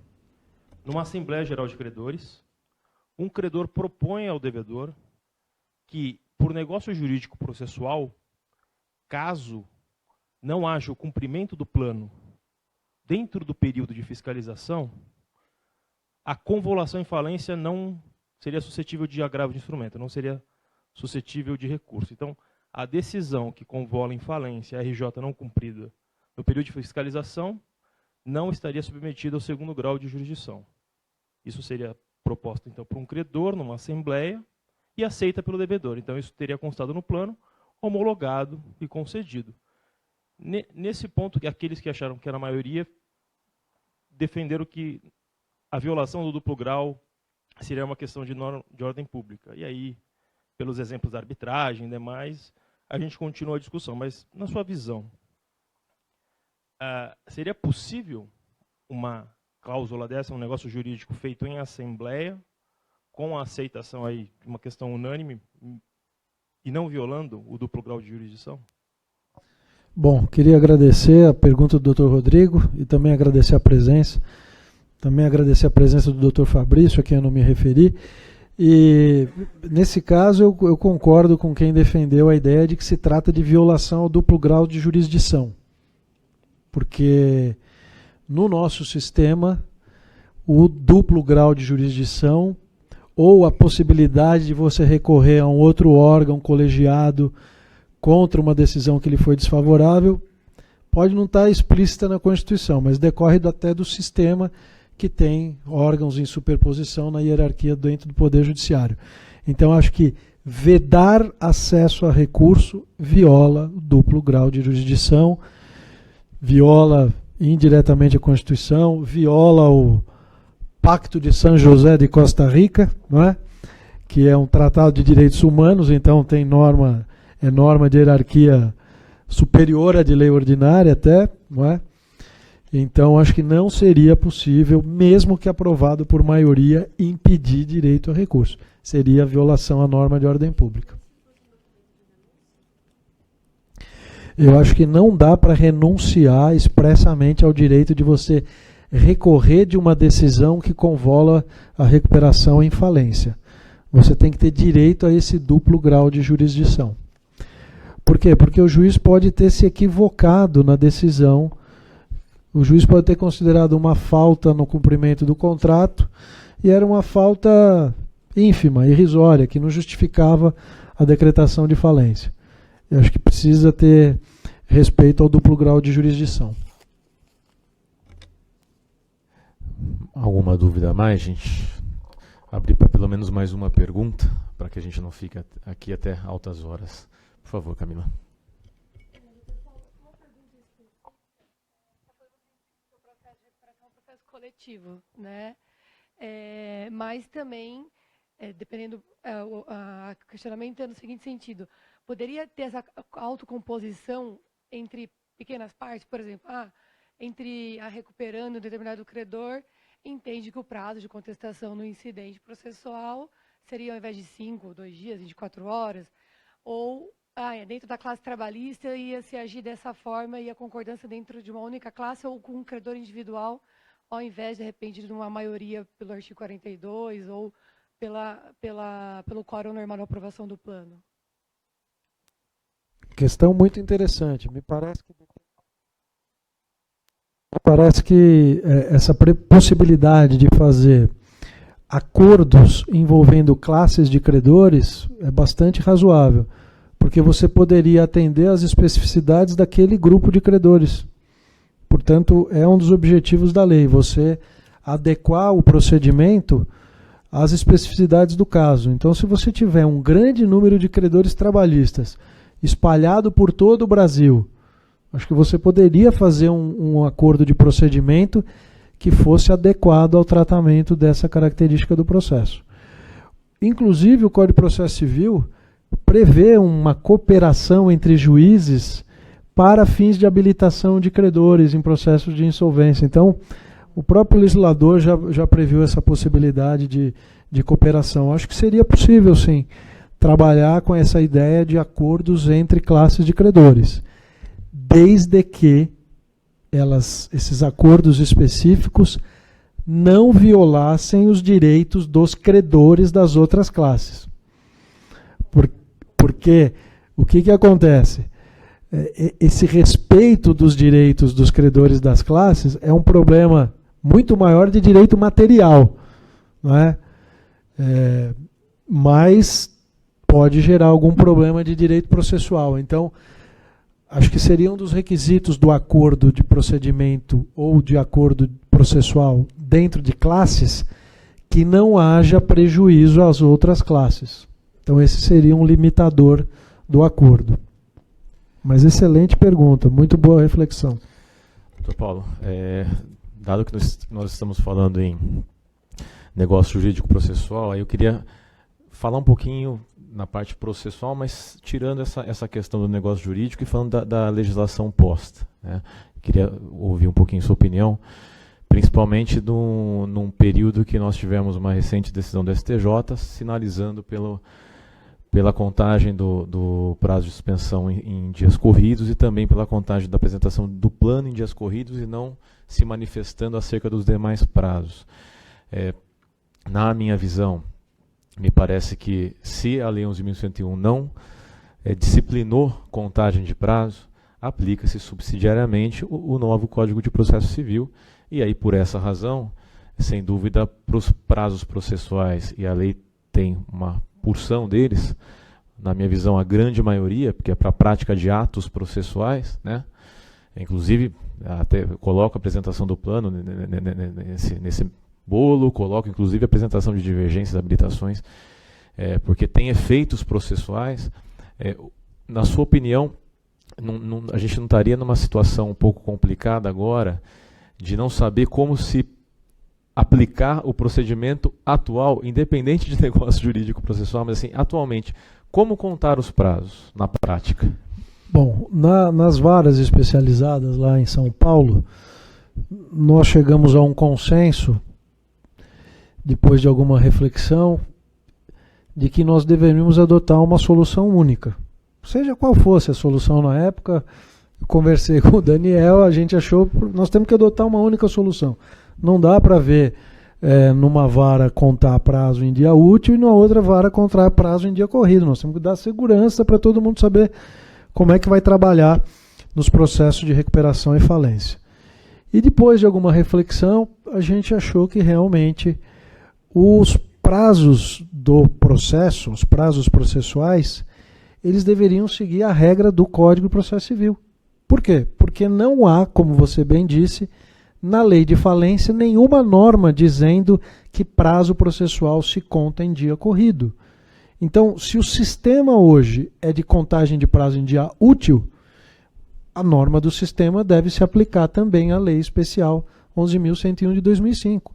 Numa Assembleia Geral de Credores, um credor propõe ao devedor que, por negócio jurídico processual, caso não haja o cumprimento do plano dentro do período de fiscalização, a convolução em falência não seria suscetível de agravo de instrumento, não seria suscetível de recurso. Então, a decisão que convola em falência, a RJ não cumprida no período de fiscalização, não estaria submetido ao segundo grau de jurisdição. Isso seria proposto, então, por um credor numa assembleia e aceita pelo devedor. Então, isso teria constado no plano, homologado e concedido. Nesse ponto, aqueles que acharam que era a maioria defenderam que a violação do duplo grau seria uma questão de ordem pública. E aí, pelos exemplos da arbitragem e demais, a gente continua a discussão. Mas, na sua visão, seria possível uma cláusula dessa, um negócio jurídico feito em assembleia, com a aceitação aí de uma questão unânime e não violando o duplo grau de jurisdição? Bom, queria agradecer a pergunta do Dr. Rodrigo e também agradecer a presença. Também agradecer a presença do Dr. Fabrício, a quem eu não me referi. E, nesse caso, eu concordo com quem defendeu a ideia de que se trata de violação ao duplo grau de jurisdição. Porque, no nosso sistema, o duplo grau de jurisdição ou a possibilidade de você recorrer a um outro órgão colegiado contra uma decisão que lhe foi desfavorável pode não estar explícita na Constituição, mas decorre até do sistema que tem órgãos em superposição na hierarquia dentro do Poder Judiciário. Então, acho que vedar acesso a recurso viola o duplo grau de jurisdição, viola indiretamente a Constituição, viola o Pacto de San José de Costa Rica, não é? Que é um tratado de direitos humanos, então tem norma de hierarquia superior à de lei ordinária até, não é? Então, acho que não seria possível, mesmo que aprovado por maioria, impedir direito a recurso. Seria violação à norma de ordem pública. Eu acho que não dá para renunciar expressamente ao direito de você recorrer de uma decisão que convola a recuperação em falência. Você tem que ter direito a esse duplo grau de jurisdição. Por quê? Porque o juiz pode ter se equivocado na decisão, o juiz pode ter considerado uma falta no cumprimento do contrato e era uma falta ínfima, irrisória, que não justificava a decretação de falência. Eu acho que precisa ter respeito ao duplo grau de jurisdição. Alguma dúvida a mais, gente? Abrir para pelo menos mais uma pergunta, para que a gente não fique aqui até altas horas. Por favor, Camila. Coletivo, né? Mas também, dependendo, o questionamento é no seguinte sentido: poderia ter essa autocomposição entre pequenas partes, por exemplo, entre a recuperando um determinado credor, entende que o prazo de contestação no incidente processual seria, ao invés de 5, 2 dias, 24 horas, ou dentro da classe trabalhista ia se agir dessa forma e a concordância dentro de uma única classe ou com um credor individual, ao invés, de repente, de uma maioria pelo artigo 42 ou pelo quórum normal de aprovação do plano. Questão muito interessante. Me parece que essa possibilidade de fazer acordos envolvendo classes de credores é bastante razoável, porque você poderia atender às especificidades daquele grupo de credores. Portanto, é um dos objetivos da lei, você adequar o procedimento às especificidades do caso. Então, se você tiver um grande número de credores trabalhistas espalhado por todo o Brasil, acho que você poderia fazer um acordo de procedimento que fosse adequado ao tratamento dessa característica do processo. Inclusive, o Código de Processo Civil prevê uma cooperação entre juízes para fins de habilitação de credores em processos de insolvência. Então, o próprio legislador já previu essa possibilidade de cooperação. Acho que seria possível, sim, trabalhar com essa ideia de acordos entre classes de credores, desde que esses acordos específicos não violassem os direitos dos credores das outras classes. Porque o que acontece? Esse respeito dos direitos dos credores das classes é um problema muito maior de direito material, não é? Mas pode gerar algum problema de direito processual. Então, acho que seria um dos requisitos do acordo de procedimento ou de acordo processual dentro de classes que não haja prejuízo às outras classes. Então esse seria um limitador do acordo. Mas excelente pergunta, muito boa reflexão. Doutor Paulo, dado que nós estamos falando em negócio jurídico processual, aí eu queria falar um pouquinho na parte processual, mas tirando essa questão do negócio jurídico e falando da legislação posta, né? Queria ouvir um pouquinho sua opinião, principalmente num período que nós tivemos uma recente decisão do STJ, sinalizando pela contagem do prazo de suspensão em dias corridos e também pela contagem da apresentação do plano em dias corridos e não se manifestando acerca dos demais prazos. Na minha visão, me parece que se a Lei 11.101 não disciplinou contagem de prazo, aplica-se subsidiariamente o novo Código de Processo Civil. E aí, por essa razão, sem dúvida, para os prazos processuais, e a lei tem uma porção deles, na minha visão, a grande maioria, porque é para a prática de atos processuais, né? Inclusive, até coloco a apresentação do plano nesse bolo, coloco inclusive a apresentação de divergências, habilitações, porque tem efeitos processuais. Na sua opinião, a gente não estaria numa situação um pouco complicada agora de não saber como se aplicar o procedimento atual, independente de negócio jurídico processual, mas assim, atualmente, como contar os prazos na prática? Bom, nas varas especializadas lá em São Paulo, nós chegamos a um consenso, depois de alguma reflexão, de que nós deveríamos adotar uma solução única. Seja qual fosse a solução na época, eu conversei com o Daniel, a gente achou que nós temos que adotar uma única solução. Não dá para ver numa vara contar prazo em dia útil e numa outra vara contar prazo em dia corrido. Nós temos que dar segurança para todo mundo saber como é que vai trabalhar nos processos de recuperação e falência. E depois de alguma reflexão, a gente achou que realmente os prazos do processo, os prazos processuais, eles deveriam seguir a regra do Código de Processo Civil. Por quê? Porque não há, como você bem disse, na lei de falência, nenhuma norma dizendo que prazo processual se conta em dia corrido. Então, se o sistema hoje é de contagem de prazo em dia útil, a norma do sistema deve se aplicar também à Lei Especial 11.101 de 2005.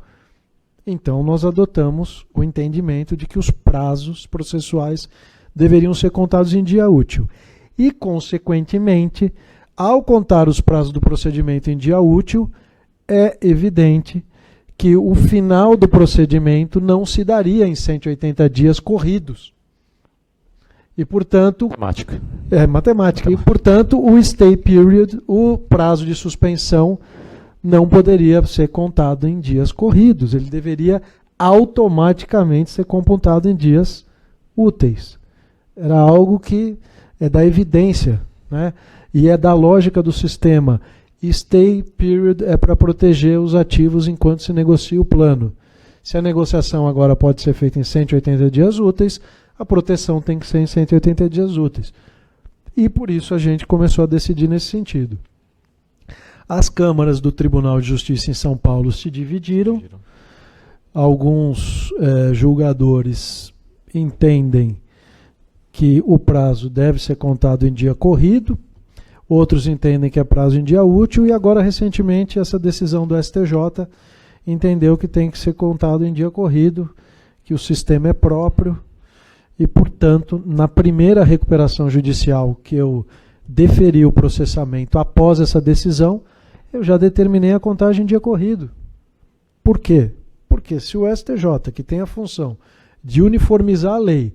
Então, nós adotamos o entendimento de que os prazos processuais deveriam ser contados em dia útil. E, consequentemente, ao contar os prazos do procedimento em dia útil, é evidente que o final do procedimento não se daria em 180 dias corridos. E, portanto... Matemática. Matemática. E, portanto, o stay period, o prazo de suspensão, não poderia ser contado em dias corridos. Ele deveria automaticamente ser computado em dias úteis. Era algo que é da evidência, né? E é da lógica do sistema. Stay period é para proteger os ativos enquanto se negocia o plano. Se a negociação agora pode ser feita em 180 dias úteis, a proteção tem que ser em 180 dias úteis. E por isso a gente começou a decidir nesse sentido. As câmaras do Tribunal de Justiça em São Paulo se dividiram. Alguns julgadores entendem que o prazo deve ser contado em dia corrido, outros entendem que é prazo em dia útil, e agora, recentemente, essa decisão do STJ entendeu que tem que ser contado em dia corrido, que o sistema é próprio, e, portanto, na primeira recuperação judicial que eu deferi o processamento após essa decisão, eu já determinei a contagem em dia corrido. Por quê? Porque se o STJ, que tem a função de uniformizar a lei,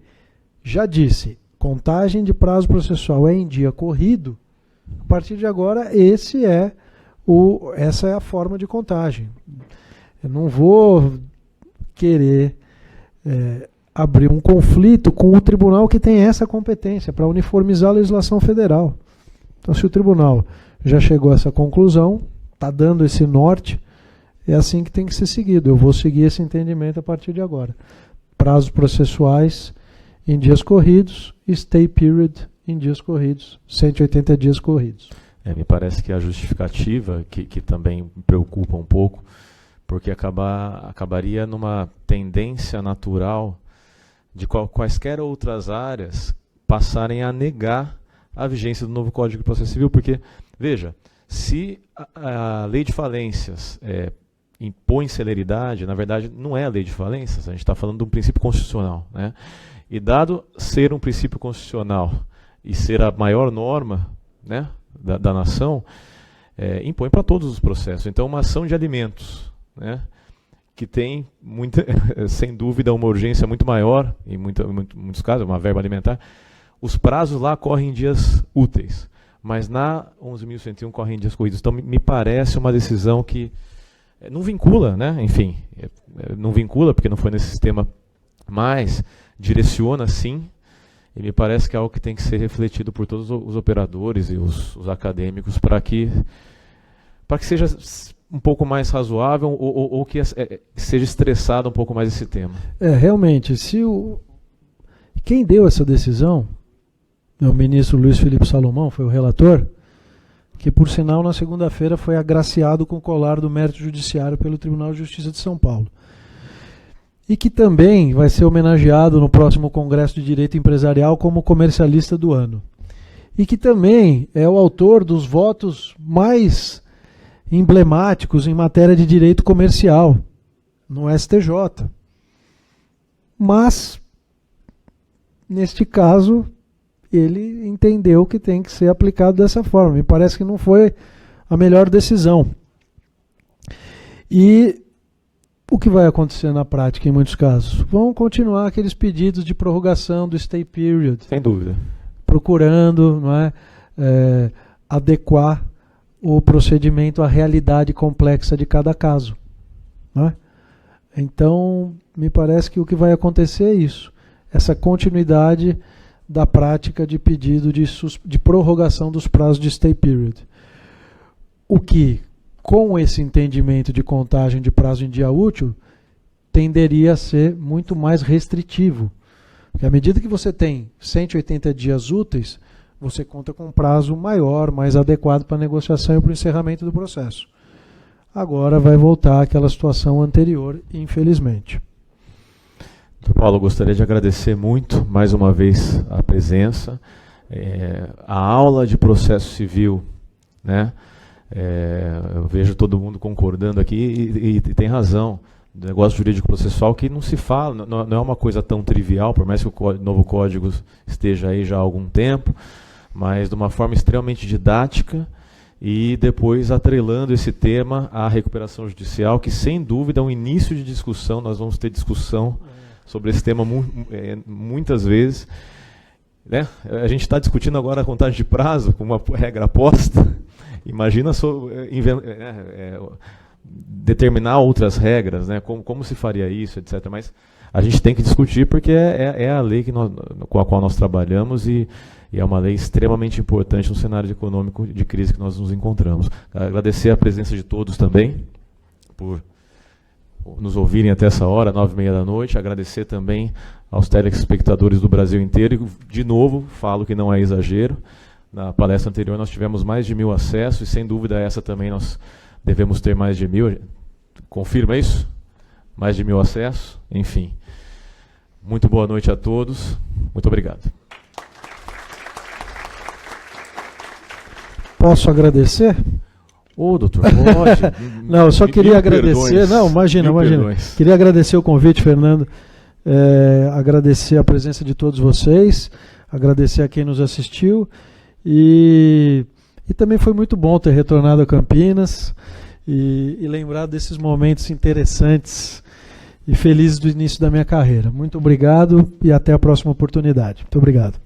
já disse, contagem de prazo processual é em dia corrido, a partir de agora essa é a forma de contagem. Eu não vou querer abrir um conflito com o tribunal que tem essa competência para uniformizar a legislação federal. Então, se o tribunal já chegou a essa conclusão, está dando esse norte, é assim que tem que ser seguido. Eu vou seguir esse entendimento a partir de agora. Prazos processuais em dias corridos, stay period em dias corridos, 180 dias corridos. Me parece que a justificativa, que também me preocupa um pouco, porque acabaria numa tendência natural de quaisquer outras áreas passarem a negar a vigência do novo Código de Processo Civil, porque, veja, se a lei de falências impõe celeridade, na verdade não é a lei de falências, a gente está falando de um princípio constitucional, né? E dado ser um princípio constitucional e ser a maior norma, né, da nação, impõe para todos os processos. Então, uma ação de alimentos, né, que tem, sem dúvida, uma urgência muito maior, em muitos casos, uma verba alimentar, os prazos lá correm em dias úteis, mas na 11.101 correm em dias corridos. Então, me parece uma decisão que não vincula, né, enfim, não vincula porque não foi nesse sistema, mas direciona sim. E me parece que é algo que tem que ser refletido por todos os operadores e os acadêmicos para que seja um pouco mais razoável ou que seja estressado um pouco mais esse tema. Realmente, quem deu essa decisão, o ministro Luiz Felipe Salomão, foi o relator, que por sinal na segunda-feira foi agraciado com o colar do mérito judiciário pelo Tribunal de Justiça de São Paulo. E que também vai ser homenageado no próximo Congresso de Direito Empresarial como comercialista do ano. E que também é o autor dos votos mais emblemáticos em matéria de direito comercial no STJ. Mas, neste caso, ele entendeu que tem que ser aplicado dessa forma. Me parece que não foi a melhor decisão. E o que vai acontecer na prática em muitos casos? Vão continuar aqueles pedidos de prorrogação do stay period. Sem dúvida. Procurando, não é, adequar o procedimento à realidade complexa de cada caso. Não é? Então, me parece que o que vai acontecer é isso. Essa continuidade da prática de pedido de prorrogação dos prazos de stay period. O que, com esse entendimento de contagem de prazo em dia útil, tenderia a ser muito mais restritivo. Porque à medida que você tem 180 dias úteis, você conta com um prazo maior, mais adequado para a negociação e para o encerramento do processo. Agora vai voltar àquela situação anterior, infelizmente. Doutor Paulo, gostaria de agradecer muito, mais uma vez, a presença. A aula de processo civil, né? Eu vejo todo mundo concordando aqui e tem razão. O negócio jurídico processual que não se fala, não é uma coisa tão trivial, por mais que o novo código esteja aí já há algum tempo, mas de uma forma extremamente didática e depois atrelando esse tema à recuperação judicial, que sem dúvida é um início de discussão. Nós vamos ter discussão sobre esse tema muitas vezes, né? A gente está discutindo agora a contagem de prazo com uma regra posta. Imagina determinar outras regras, né? Como se faria isso, etc. Mas a gente tem que discutir porque é a lei com a qual nós trabalhamos e é uma lei extremamente importante no cenário econômico de crise que nós nos encontramos. Agradecer a presença de todos também por nos ouvirem até essa hora, 9h30 da noite. Agradecer também aos telespectadores do Brasil inteiro. E, de novo, falo que não é exagero. Na palestra anterior nós tivemos mais de 1.000 acessos e, sem dúvida, essa também nós devemos ter mais de 1.000. Confirma isso? Mais de 1.000 acessos? Enfim. Muito boa noite a todos. Muito obrigado. Posso agradecer? Doutor, pode. Não, eu só queria agradecer. Perdões. Não, imagina. Perdões. Queria agradecer o convite, Fernando. Agradecer a presença de todos vocês. Agradecer a quem nos assistiu. E também foi muito bom ter retornado a Campinas e lembrar desses momentos interessantes e felizes do início da minha carreira. Muito obrigado e até a próxima oportunidade. Muito obrigado.